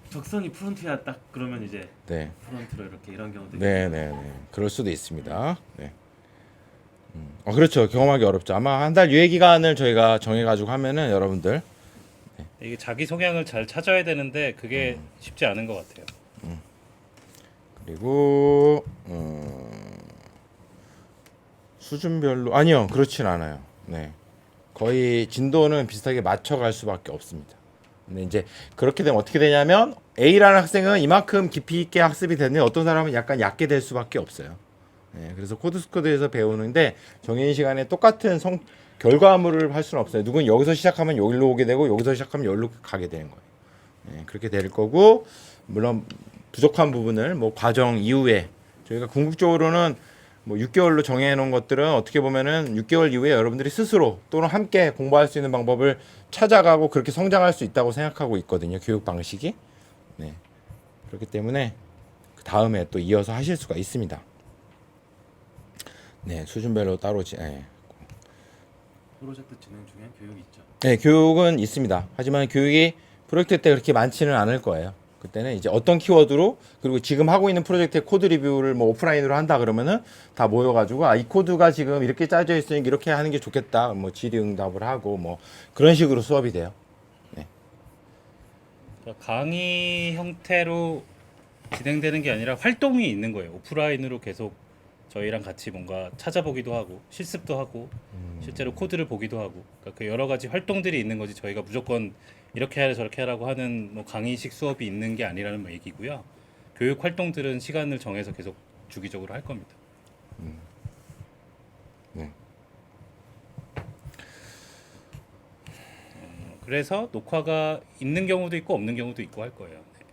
적선이 프론트야 딱 그러면 이제 네. 프론트로 이렇게 이런 경우도 네, 네, 네. 그럴 수도 있습니다. 네. 그렇죠. 경험하기 어렵죠. 아마 한 달 유예 기간을 저희가 정해가지고 하면은 여러분들 이게 자기 성향을 잘 찾아야 되는데 그게 쉽지 않은 것 같아요. 그리고 수준별로 아니요, 그렇진 않아요. 네, 거의 진도는 비슷하게 맞춰갈 수밖에 없습니다. 근데 이제 그렇게 되면 어떻게 되냐면 A라는 학생은 이만큼 깊이 있게 학습이 되는데 어떤 사람은 약간 얕게 될 수밖에 없어요. 네, 그래서 코드스코드에서 배우는데 정해진 시간에 똑같은 결과물을 할 수는 없어요. 누군 여기서 시작하면 여기로 오게 되고 여기서 시작하면 여기로 가게 되는 거예요. 네, 그렇게 될 거고 물론 부족한 부분을 뭐 과정 이후에 저희가 궁극적으로는 뭐 6개월로 정해놓은 것들은 어떻게 보면은 6개월 이후에 여러분들이 스스로 또는 함께 공부할 수 있는 방법을 찾아가고 그렇게 성장할 수 있다고 생각하고 있거든요. 교육 방식이. 네. 그렇기 때문에 그 다음에 또 이어서 하실 수가 있습니다. 네, 수준별로 따로 프로젝트 진행 중에 교육이 있죠. 네, 교육은 있습니다. 하지만 교육이 프로젝트 때 그렇게 많지는 않을 거예요. 그때는 이제 어떤 키워드로 그리고 지금 하고 있는 프로젝트의 코드 리뷰를 뭐 오프라인으로 한다 그러면은 다 모여가지고 이 코드가 지금 이렇게 짜져 있으니 이렇게 하는 게 좋겠다. 뭐 질의응답을 하고 뭐 그런 식으로 수업이 돼요. 그러니까 강의 형태로 진행되는 게 아니라 활동이 있는 거예요. 오프라인으로 계속 저희랑 같이 뭔가 찾아보기도 하고 실습도 하고 실제로 코드를 보기도 하고 그러니까 그 여러 가지 활동들이 있는 거지 저희가 무조건 이렇게 해라 저렇게 하라고 하는 뭐 강의식 수업이 있는 게 아니라는 얘기고요. 교육 활동들은 시간을 정해서 계속 주기적으로 할 겁니다. 네. 그래서 녹화가 있는 경우도 있고 없는 경우도 있고 할 거예요. 네.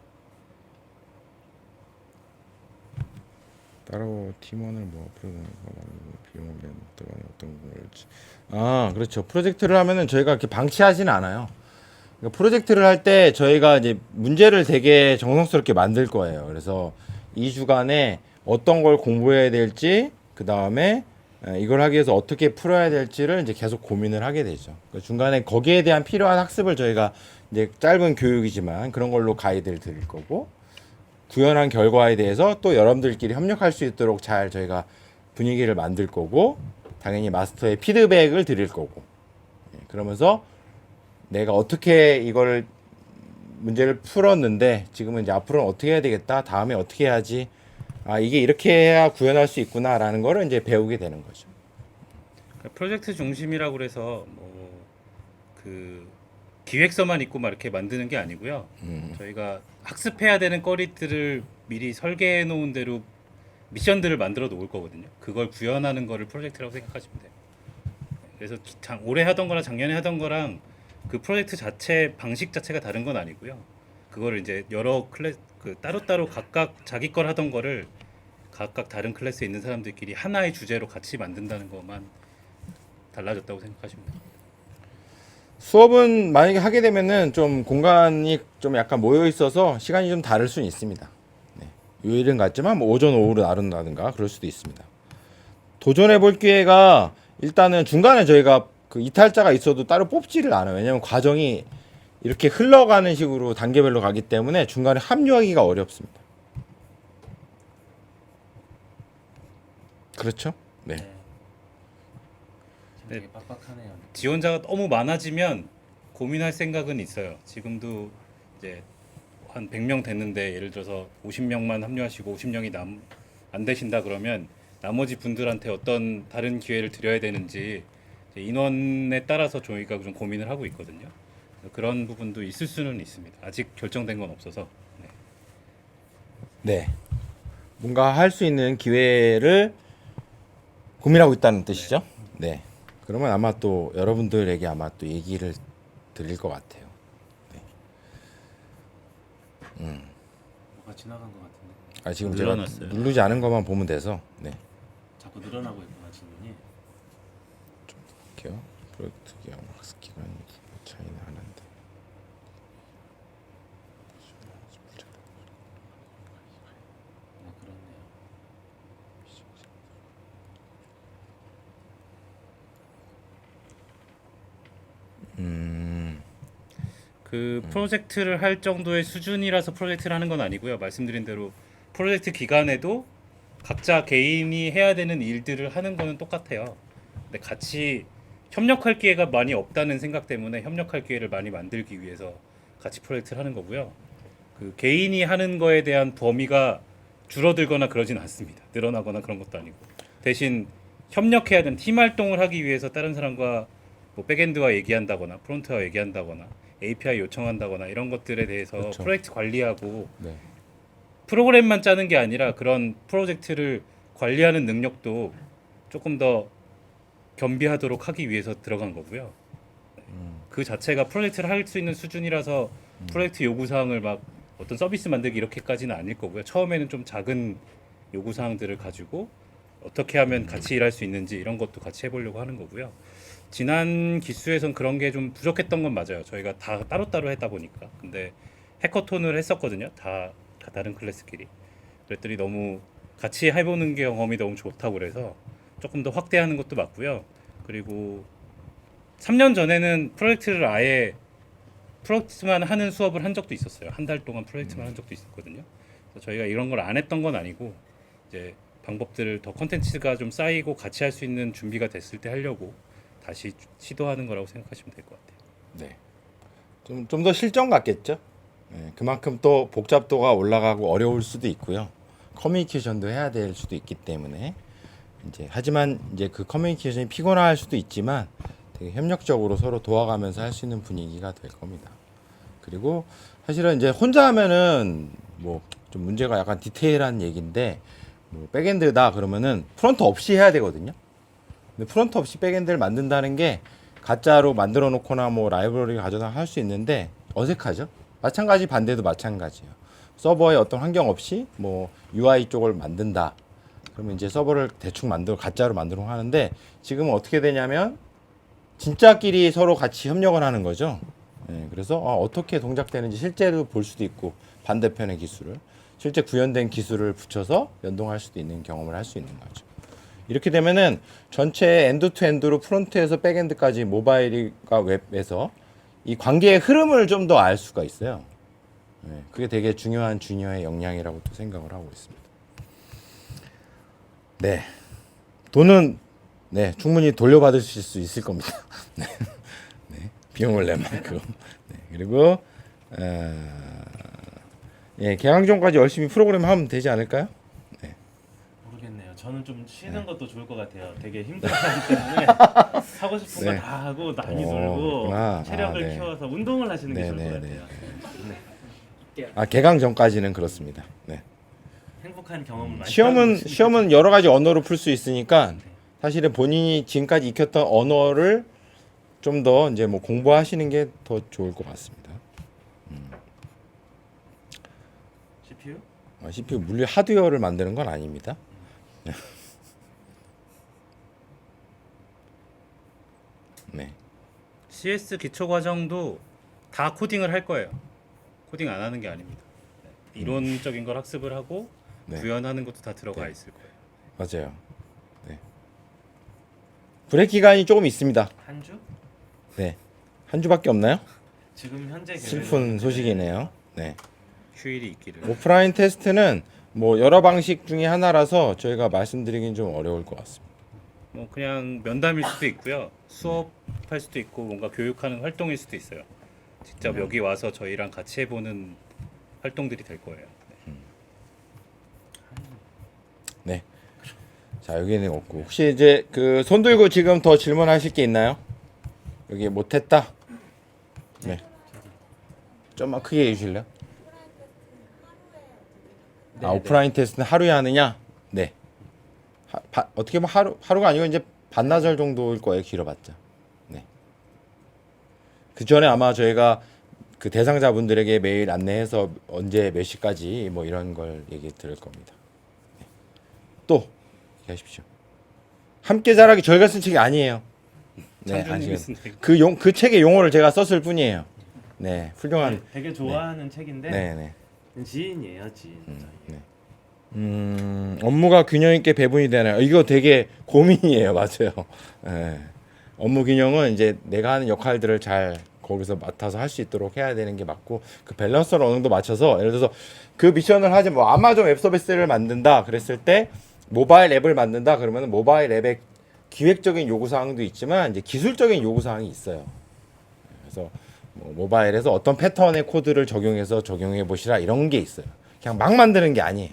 따로 팀원을 뭐 비용을 어떤 그렇죠. 프로젝트를 하면은 저희가 이렇게 방치하지는 않아요. 그러니까 프로젝트를 할 때 저희가 이제 문제를 되게 정성스럽게 만들 거예요. 그래서 2주간에 어떤 걸 공부해야 될지 그 다음에 이걸 하기 위해서 어떻게 풀어야 될지를 이제 계속 고민을 하게 되죠. 그러니까 중간에 거기에 대한 필요한 학습을 저희가 이제 짧은 교육이지만 그런 걸로 가이드를 드릴 거고 구현한 결과에 대해서 또 여러분들끼리 협력할 수 있도록 잘 저희가 분위기를 만들 거고 당연히 마스터의 피드백을 드릴 거고 그러면서 내가 어떻게 이걸 문제를 풀었는데 지금은 이제 앞으로는 어떻게 해야 되겠다 다음에 어떻게 해야지 이게 이렇게 해야 구현할 수 있구나라는 거를 이제 배우게 되는 거죠. 그러니까 프로젝트 중심이라고 그래서 뭐 그 기획서만 있고 막 이렇게 만드는 게 아니고요. 저희가 학습해야 되는 거리들을 미리 설계해 놓은 대로 미션들을 만들어 놓을 거거든요. 그걸 구현하는 거를 프로젝트라고 생각하시면 돼요. 그래서 올해 하던 거랑 작년에 하던 거랑 그 프로젝트 자체 방식 자체가 다른 건 아니고요. 그거를 이제 여러 따로따로 각각 자기 걸 하던 거를 각각 다른 클래스에 있는 사람들끼리 하나의 주제로 같이 만든다는 것만 달라졌다고 생각하시면 돼요. 수업은 만약에 하게 되면은 좀 공간이 좀 약간 모여 있어서 시간이 좀 다를 수는 있습니다. 네. 요일은 같지만 뭐 오전 오후로 나눈다든가 그럴 수도 있습니다. 도전해 볼 기회가 일단은 중간에 저희가 그 이탈자가 있어도 따로 뽑지를 않아요. 왜냐면 과정이 이렇게 흘러가는 식으로 단계별로 가기 때문에 중간에 합류하기가 어렵습니다. 그렇죠? 네. 되게 빡빡하네요. 지원자가 너무 많아지면 고민할 생각은 있어요. 지금도 이제 한 100명 됐는데 예를 들어서 50명만 합류하시고 50명이 안 되신다 그러면 나머지 분들한테 어떤 다른 기회를 드려야 되는지 인원에 따라서 저희가 좀 고민을 하고 있거든요. 그런 부분도 있을 수는 있습니다. 아직 결정된 건 없어서. 네. 네. 뭔가 할 수 있는 기회를 고민하고 있다는 뜻이죠. 네. 그러면 아마 또 여러분들에게 아마 또 얘기를 드릴 것 같아요. 뭐가 지나간 것 같은데 지금 늘어났어요. 제가 누르지 않은 것만 보면 돼서 네. 자꾸 늘어나고 있구나 질문이. 볼게요. 프로젝트 기간 학습 기간이 차이는 하는데. 그렇네요. 그 프로젝트를 할 정도의 수준이라서 프로젝트를 하는 건 아니고요. 말씀드린 대로 프로젝트 기간에도 각자 개인이 해야 되는 일들을 하는 거는 똑같아요. 근데 같이 협력할 기회가 많이 없다는 생각 때문에 협력할 기회를 많이 만들기 위해서 같이 프로젝트를 하는 거고요. 그 개인이 하는 거에 대한 범위가 줄어들거나 그러진 않습니다. 늘어나거나 그런 것도 아니고 대신 협력해야 되는 팀 활동을 하기 위해서 다른 사람과 뭐 백엔드와 얘기한다거나 프론트와 얘기한다거나 API 요청한다거나 이런 것들에 대해서 그렇죠. 프로젝트 관리하고 네. 프로그램만 짜는 게 아니라 그런 프로젝트를 관리하는 능력도 조금 더 겸비하도록 하기 위해서 들어간 거고요. 그 자체가 프로젝트를 할 수 있는 수준이라서 프로젝트 요구 사항을 막 어떤 서비스 만들기 이렇게까지는 아닐 거고요. 처음에는 좀 작은 요구 사항들을 가지고 어떻게 하면 같이 일할 수 있는지 이런 것도 같이 해보려고 하는 거고요. 지난 기수에선 그런 게 좀 부족했던 건 맞아요. 저희가 다 따로따로 했다 보니까. 근데 해커톤을 했었거든요. 다 다른 클래스끼리. 그랬더니 너무 같이 해보는 경험이 너무 좋다고 그래서 조금 더 확대하는 것도 맞고요. 그리고 3년 전에는 프로젝트를 아예 프로젝트만 하는 수업을 한 적도 있었어요. 한 달 동안 프로젝트만 한 적도 있었거든요. 그래서 저희가 이런 걸 안 했던 건 아니고 이제 방법들을 더 컨텐츠가 좀 쌓이고 같이 할 수 있는 준비가 됐을 때 하려고 다시 시도하는 거라고 생각하시면 될 것 같아요. 네. 좀 더 실전 같겠죠? 네, 그만큼 또 복잡도가 올라가고 어려울 수도 있고요. 커뮤니케이션도 해야 될 수도 있기 때문에 이제 하지만 이제 그 커뮤니케이션이 피곤할 수도 있지만 되게 협력적으로 서로 도와가면서 할 수 있는 분위기가 될 겁니다. 그리고 사실은 이제 혼자 하면은 뭐 좀 문제가 약간 디테일한 얘기인데 뭐 백엔드다 그러면은 프론트 없이 해야 되거든요. 근데 프론트 없이 백엔드를 만든다는 게 가짜로 만들어 놓거나 뭐 라이브러리 가져다 할 수 있는데 어색하죠. 마찬가지 반대도 마찬가지예요. 서버에 어떤 환경 없이 뭐 UI 쪽을 만든다. 그러면 이제 서버를 대충 가짜로 만들어 하는데 지금은 어떻게 되냐면 진짜끼리 서로 같이 협력을 하는 거죠. 예, 그래서 어떻게 동작되는지 실제로 볼 수도 있고 반대편의 기술을 실제 구현된 기술을 붙여서 연동할 수도 있는 경험을 할 수 있는 거죠. 이렇게 되면은 전체 엔드 투 엔드로 프론트에서 백엔드까지 모바일과 웹에서 이 관계의 흐름을 좀 더 알 수가 있어요. 예, 그게 되게 중요한 주니어의 역량이라고 또 생각을 하고 있습니다. 네, 돈은 네 충분히 돌려받으실 수 있을 겁니다. 네, 네, 비용을 낸 만큼. 네, 그리고 예, 개강 전까지 열심히 프로그램 하면 되지 않을까요? 모르겠네요. 저는 좀 쉬는 것도 좋을 것 같아요. 되게 힘들어하기 때문에 하고 싶은 네. 거 다 하고 많이 그렇구나. 놀고 체력을 네. 키워서 운동을 하시는 게 네, 좋을 것 네, 같아요. 아, 개강 전까지는 그렇습니다. 네. 행복한 경험을 많이 시험은 여러 가지 언어로 풀 수 있으니까 사실은 본인이 지금까지 익혔던 언어를 좀 더 이제 뭐 공부하시는 게 더 좋을 것 같습니다. CPU? CPU 물리 하드웨어를 만드는 건 아닙니다. 네. CS 기초 과정도 다 코딩을 할 거예요. 코딩 안 하는 게 아닙니다. 네. 이론적인 걸 학습을 하고 네. 구현하는 것도 다 들어가 네. 있을 거예요. 맞아요. 네. 브레이크 기간이 조금 있습니다. 한 주? 네. 한 주밖에 없나요? 지금 현재 슬픈 소식이네요. 네. 휴일이 있기를. 오프라인 테스트는 뭐 여러 방식 중에 하나라서 저희가 말씀드리긴 좀 어려울 것 같습니다. 뭐 그냥 면담일 수도 있고요. 수업할 수도 있고 뭔가 교육하는 활동일 수도 있어요. 직접 여기 와서 저희랑 같이 해보는 활동들이 될 거예요. 네. 네. 자, 여기는 없고 혹시 이제 그 손 들고 지금 더 질문하실 게 있나요? 여기 못했다. 네. 좀만 크게 해주실래요? 네, 아, 오프라인 테스트는 하루에 하느냐? 네. 어떻게 보면 하루가 아니고 이제 반나절 정도일 거예요. 길어봤자. 네. 그 전에 아마 저희가 그 대상자분들에게 매일 안내해서 언제 몇 시까지 뭐 이런 걸 얘기 드릴 겁니다. 네. 또 얘기하십시오. 함께 자라기 저희가 쓴 책이 아니에요. 네, 창조님이 아시죠? 쓴 책. 그 책의 용어를 제가 썼을 뿐이에요. 네, 훌륭한. 되게 좋아하는 책인데 네, 네. 지인이에요, 지인. 네. 업무가 균형 있게 배분이 되나요? 이거 되게 고민이에요, 맞아요. 네. 업무 균형은 이제 내가 하는 역할들을 잘 거기서 맡아서 할 수 있도록 해야 되는 게 맞고 그 밸런스를 어느 정도 맞춰서 예를 들어서 그 미션을 하지 뭐 아마존 웹 서비스를 만든다 그랬을 때 모바일 앱을 만든다 그러면 모바일 앱의 기획적인 요구 사항도 있지만 이제 기술적인 요구 사항이 있어요. 그래서 뭐 모바일에서 어떤 패턴의 코드를 적용해서 적용해 보시라 이런 게 있어요. 그냥 막 만드는 게 아니에요.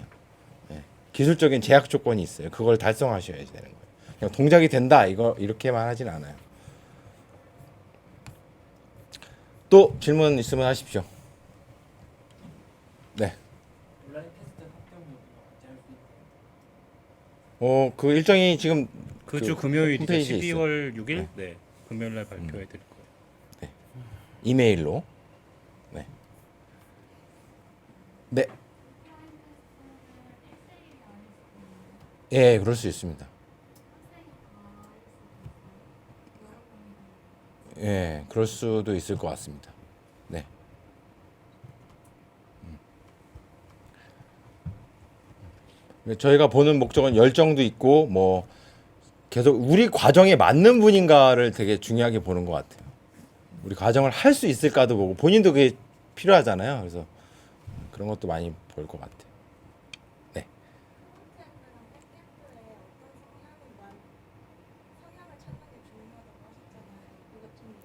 예, 기술적인 제약 조건이 있어야 그걸 달성하셔야 되는 거예요. 그냥 동작이 된다 이거 이렇게만 하진 않아요. 또 질문 있으면 하십시오. 네. 온라인 테스트 합격 여부가 언제 할 수 있나요? 그 일정이 지금 그 그 주 금요일이죠. 홈페이지에 12월 6일. 네. 금요일 날 발표해 드릴 거예요. 이메일로. 네. 네. 예, 그럴 수 있습니다. 예, 그럴 수도 있을 것 같습니다. 네. 저희가 보는 목적은 열정도 있고 뭐 계속 우리 과정에 맞는 분인가를 되게 중요하게 보는 것 같아요. 우리 과정을 할 수 있을까도 보고 본인도 그게 필요하잖아요. 그래서 그런 것도 많이 볼 것 같아요. 네.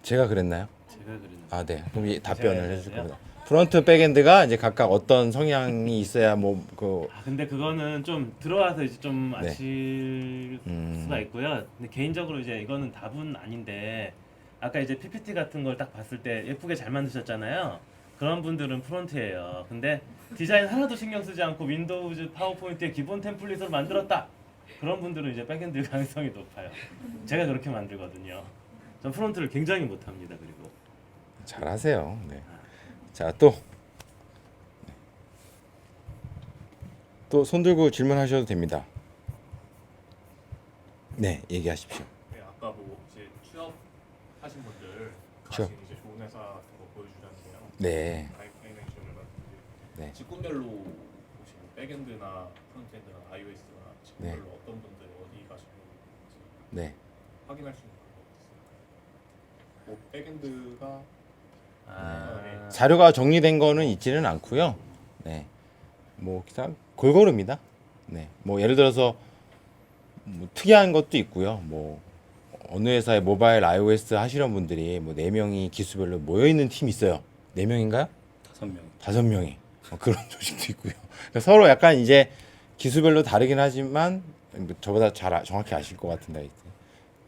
제가 그랬나요? 제가 그러는 아, 네. 그럼 이 답변을 제가 해줄 해야 겁니다. 프론트 백엔드가 이제 각각 어떤 성향이 있어야 뭐그 근데 그거는 좀 들어와서 이제 좀 네. 아실 수가 있고요. 근데 개인적으로 이제 이거는 답은 아닌데 아까 이제 PPT 같은 걸 딱 봤을 때 예쁘게 잘 만드셨잖아요. 그런 분들은 프론트예요. 근데 디자인 하나도 신경 쓰지 않고 윈도우즈 파워포인트의 기본 템플릿을 만들었다. 그런 분들은 이제 백엔드 가능성이 높아요. 제가 그렇게 만들거든요. 전 프론트를 굉장히 못합니다. 그리고 잘하세요. 네. 자, 또 손 들고 질문하셔도 됩니다. 네, 얘기하십시오. 네, 아까 뭐 이제 취업하신 분들 취업. 가신 이제 좋은 회사 같은 거 보여주셨는데요. 네. 파이낸셜을 봤는데 네. 직군별로 보시면 백엔드나 프론트엔드나 iOS나 직군별로 네. 어떤 분들이 어디 가시는지 네. 확인할 수 있는 방법이 있어요. 뭐 백엔드가 자료가 정리된 거는 있지는 않고요. 네. 뭐 그냥 골고루입니다. 네. 뭐 예를 들어서 뭐 특이한 것도 있고요. 뭐 어느 회사에 모바일 iOS 하시는 분들이 뭐 4명이 기수별로 모여 있는 팀이 있어요. 4명인가요? 5명. 5명이. 그런 조직도 있고요. 그러니까 서로 약간 이제 기수별로 다르긴 하지만 뭐 저보다 정확히 아실 것 같은데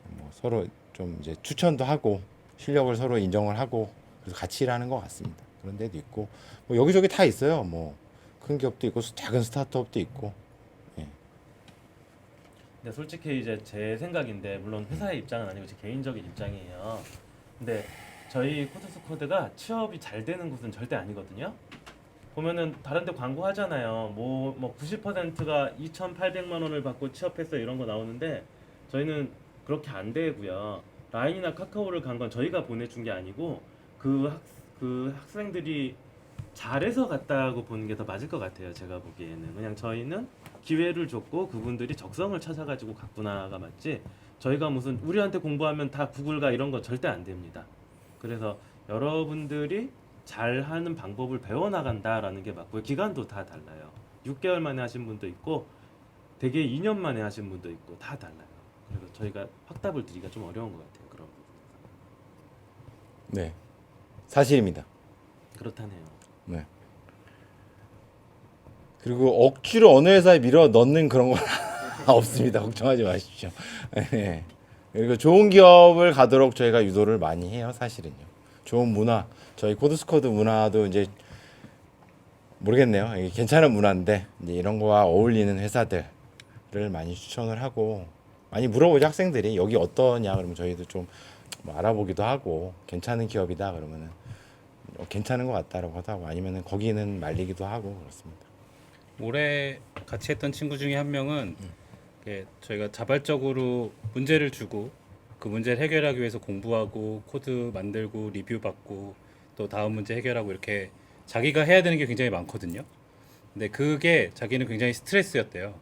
뭐 서로 좀 이제 추천도 하고 실력을 서로 인정을 하고 그래서 같이 일하는 것 같습니다. 그런 데도 있고 뭐 여기저기 다 있어요. 뭐 큰 기업도 있고 작은 스타트업도 있고. 예. 근데 솔직히 이제 제 생각인데 물론 회사의 입장은 아니고 제 개인적인 입장이에요. 근데 저희 코드스코드가 취업이 잘 되는 곳은 절대 아니거든요. 보면은 다른데 광고하잖아요. 뭐 90%가 2,800만 원을 받고 취업했어 이런 거 나오는데 저희는 그렇게 안 되고요. 라인이나 카카오를 간 건 저희가 보내준 게 아니고 그 학생들이 잘해서 갔다고 보는 게 더 맞을 것 같아요. 제가 보기에는 그냥 저희는 기회를 줬고 그분들이 적성을 찾아가지고 갔구나가 맞지. 저희가 무슨 우리한테 공부하면 다 구글 가 이런 거 절대 안 됩니다. 그래서 여러분들이 잘하는 방법을 배워나간다라는 게 맞고요. 기간도 다 달라요. 6개월 만에 하신 분도 있고 되게 2년 만에 하신 분도 있고 다 달라요. 그래서 저희가 확답을 드리기가 좀 어려운 것 같아요. 그런 부분에서. 네. 사실입니다. 그렇다네요. 네. 그리고 억지로 어느 회사에 밀어 넣는 그런 건 없습니다. 걱정하지 마십시오. 네. 그리고 좋은 기업을 가도록 저희가 유도를 많이 해요. 사실은요. 좋은 문화, 저희 코드스코드 문화도 이제 모르겠네요. 이게 괜찮은 문화인데 이제 이런 거와 어울리는 회사들을 많이 추천을 하고 많이 물어보죠. 학생들이 여기 어떠냐 그러면 저희도 좀뭐 알아보기도 하고 괜찮은 기업이다 그러면은 괜찮은 것 같다라고 하고 아니면은 거기는 말리기도 하고 그렇습니다. 올해 같이 했던 친구 중에 한 명은 이렇게 저희가 자발적으로 문제를 주고 그 문제를 해결하기 위해서 공부하고 코드 만들고 리뷰 받고 또 다음 문제 해결하고 이렇게 자기가 해야 되는 게 굉장히 많거든요. 근데 그게 자기는 굉장히 스트레스였대요.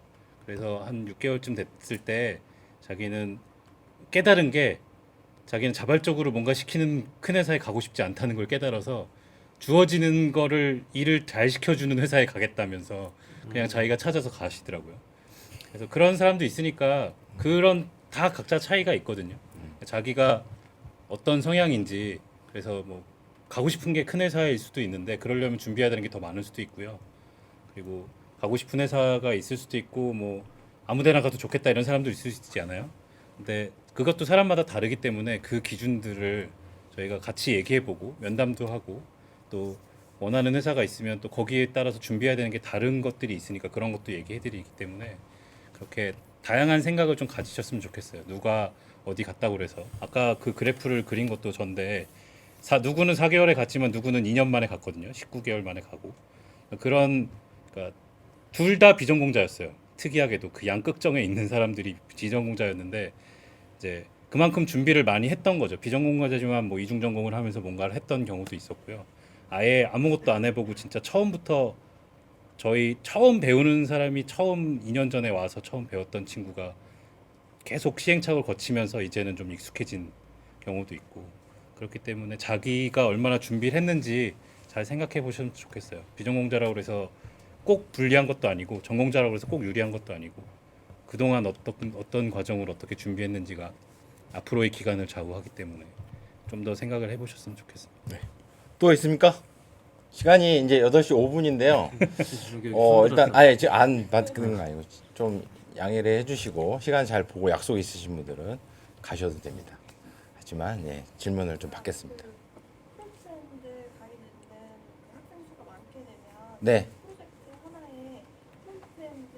그래서 한 6개월쯤 됐을 때 자기는 깨달은 게 자기는 자발적으로 뭔가 시키는 큰 회사에 가고 싶지 않다는 걸 깨달아서 주어지는 거를 일을 잘 시켜주는 회사에 가겠다면서 그냥 자기가 찾아서 가시더라고요. 그래서 그런 사람도 있으니까 그런 다 각자 차이가 있거든요. 자기가 어떤 성향인지 그래서 뭐 가고 싶은 게 큰 회사일 수도 있는데 그러려면 준비해야 되는 게 더 많을 수도 있고요. 그리고 가고 싶은 회사가 있을 수도 있고 뭐 아무데나 가도 좋겠다 이런 사람도 있을 수 있지 않아요? 근데 그것도 사람마다 다르기 때문에 그 기준들을 저희가 같이 얘기해보고 면담도 하고 또 원하는 회사가 있으면 또 거기에 따라서 준비해야 되는 게 다른 것들이 있으니까 그런 것도 얘기해드리기 때문에 그렇게 다양한 생각을 좀 가지셨으면 좋겠어요. 누가 어디 갔다고 그래서 아까 그 그래프를 그린 것도 전데 누구는 4개월에 갔지만 누구는 2년 만에 갔거든요. 19개월 만에 가고 그런 그러니까 둘 다 비전공자였어요. 특이하게도 그 양극점에 있는 사람들이 비전공자였는데 이제 그만큼 준비를 많이 했던 거죠. 비전공자지만 뭐 이중 전공을 하면서 뭔가를 했던 경우도 있었고요. 아예 아무것도 안 해보고 진짜 처음부터 저희 처음 배우는 사람이 처음 2년 전에 와서 처음 배웠던 친구가 계속 시행착오를 거치면서 이제는 좀 익숙해진 경우도 있고 그렇기 때문에 자기가 얼마나 준비를 했는지 잘 생각해 보시면 좋겠어요. 비전공자라고 해서 꼭 불리한 것도 아니고 전공자라고 해서 꼭 유리한 것도 아니고 그동안 어떤 과정을 어떻게 준비했는지가 앞으로의 기간을 좌우하기 때문에 좀 더 생각을 해보셨으면 좋겠습니다. 또 있습니까? 시간이 이제 8시 5분인데요. 일단 아예 지금 안 받는 거 아니고 좀 양해를 해주시고 시간 잘 보고 약속 있으신 분들은 가셔도 됩니다. 하지만 예, 질문을 좀 받겠습니다. 프론트엔드 가이드는 학생 수가 많게 되면 네. 프로젝트 하나에 프론트엔드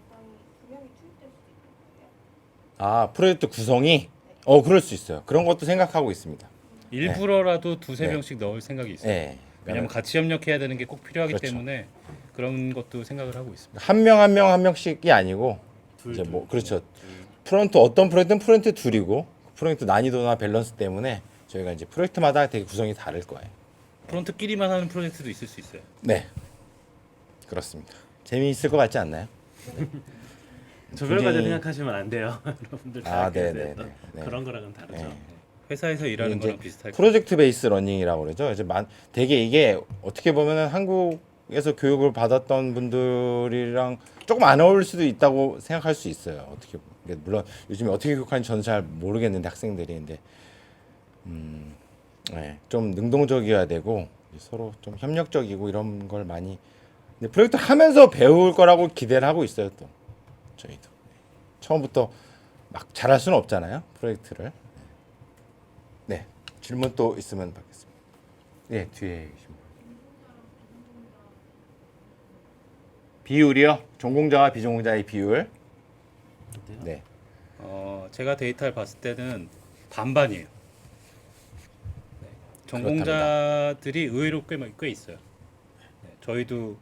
담당이 2명이 투입될 수도 있는 거예요? 아 프로젝트 구성이 그럴 수 있어요. 그런 것도 생각하고 있습니다. 일부러라도 두세 네. 명씩 넣을 생각이 있어요. 예. 왜냐하면 같이 협력해야 되는 게 꼭 필요하기 그렇죠. 때문에 그런 것도 생각을 하고 있습니다. 한 명 한 명 한 명씩이 아니고 이제 뭐 그렇죠. 프론트 어떤 프로젝트는 프로젝트 둘이고 프로젝트 난이도나 밸런스 때문에 저희가 이제 프로젝트마다 되게 구성이 다를 거예요. 프론트끼리만 하는 프로젝트도 있을 수 있어요. 네. 그렇습니다. 재미있을 것 같지 않나요? 조별과제 굉장히- 생각하시면 안 돼요. 여러분들 아, 다 네네네. 네. 그런 거랑은 다르죠. 네. 회사에서 일하는 이제 거랑 비슷할 거예요. 프로젝트 베이스 러닝이라고 그러죠. 이제 되게 이게 어떻게 보면은 한국에서 교육을 받았던 분들이랑 조금 안 어울릴 수도 있다고 생각할 수 있어요. 어떻게 보면. 물론 요즘에 어떻게 교육하는지 저는 잘 모르겠는데 학생들이 근데 네, 좀 능동적이어야 되고 서로 좀 협력적이고 이런 걸 많이 근데 프로젝트 하면서 배울 거라고 기대를 하고 있어요. 또 저희도 처음부터 막 잘할 수는 없잖아요. 프로젝트를. 네, 질문 또 있으면 받겠습니다. 네, 뒤에 계신 분. 비율이요? 전공자와 비전공자의 비율. 어때요? 네, 제가 데이터를 봤을 때는 반반이에요. 네. 전공자들이 의외로 꽤 있어요. 네. 저희도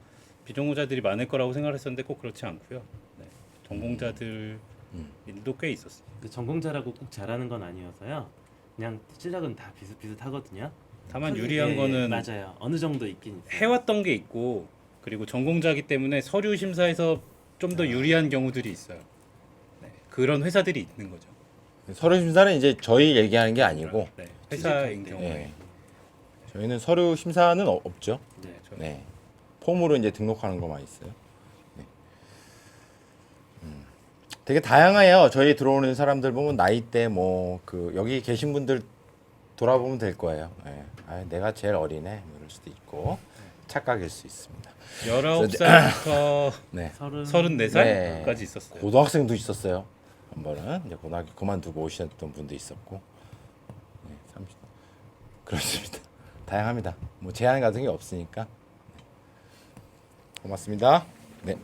비전공자들이 많을 거라고 생각했었는데 꼭 그렇지 않고요. 네. 전공자들도 꽤 있었어요. 근데 전공자라고 꼭 잘하는 건 아니어서요. 그냥 실력은 다 비슷하거든요. 다만 크게, 유리한 거는 맞아요. 어느 정도 있긴 있어요. 해왔던 게 있고 그리고 전공자이기 때문에 서류 심사에서 좀 더 유리한 경우들이 있어요. 네. 그런 회사들이 있는 거죠. 서류 심사는 이제 저희 얘기하는 게 아니고 네. 회사인 취직할 때. 경우에 네. 저희는 서류 심사는 없죠. 네. 네, 폼으로 이제 등록하는 것만 있어요. 네. 되게 다양해요. 저희 들어오는 사람들 보면 나이대 뭐 그 여기 계신 분들 돌아보면 될 거예요. 네. 내가 제일 어리네 뭐 이럴 수도 있고 착각일 수 있습니다. 19살부터 네, 34살까지 있었어요. 고등학생도 있었어요. 한 번은 이제 고등학교 그만두고 오셨던 분도 있었고, 네, 30 그렇습니다. 다양합니다. 뭐 제한 같은 게 없으니까. 고맙습니다. 네.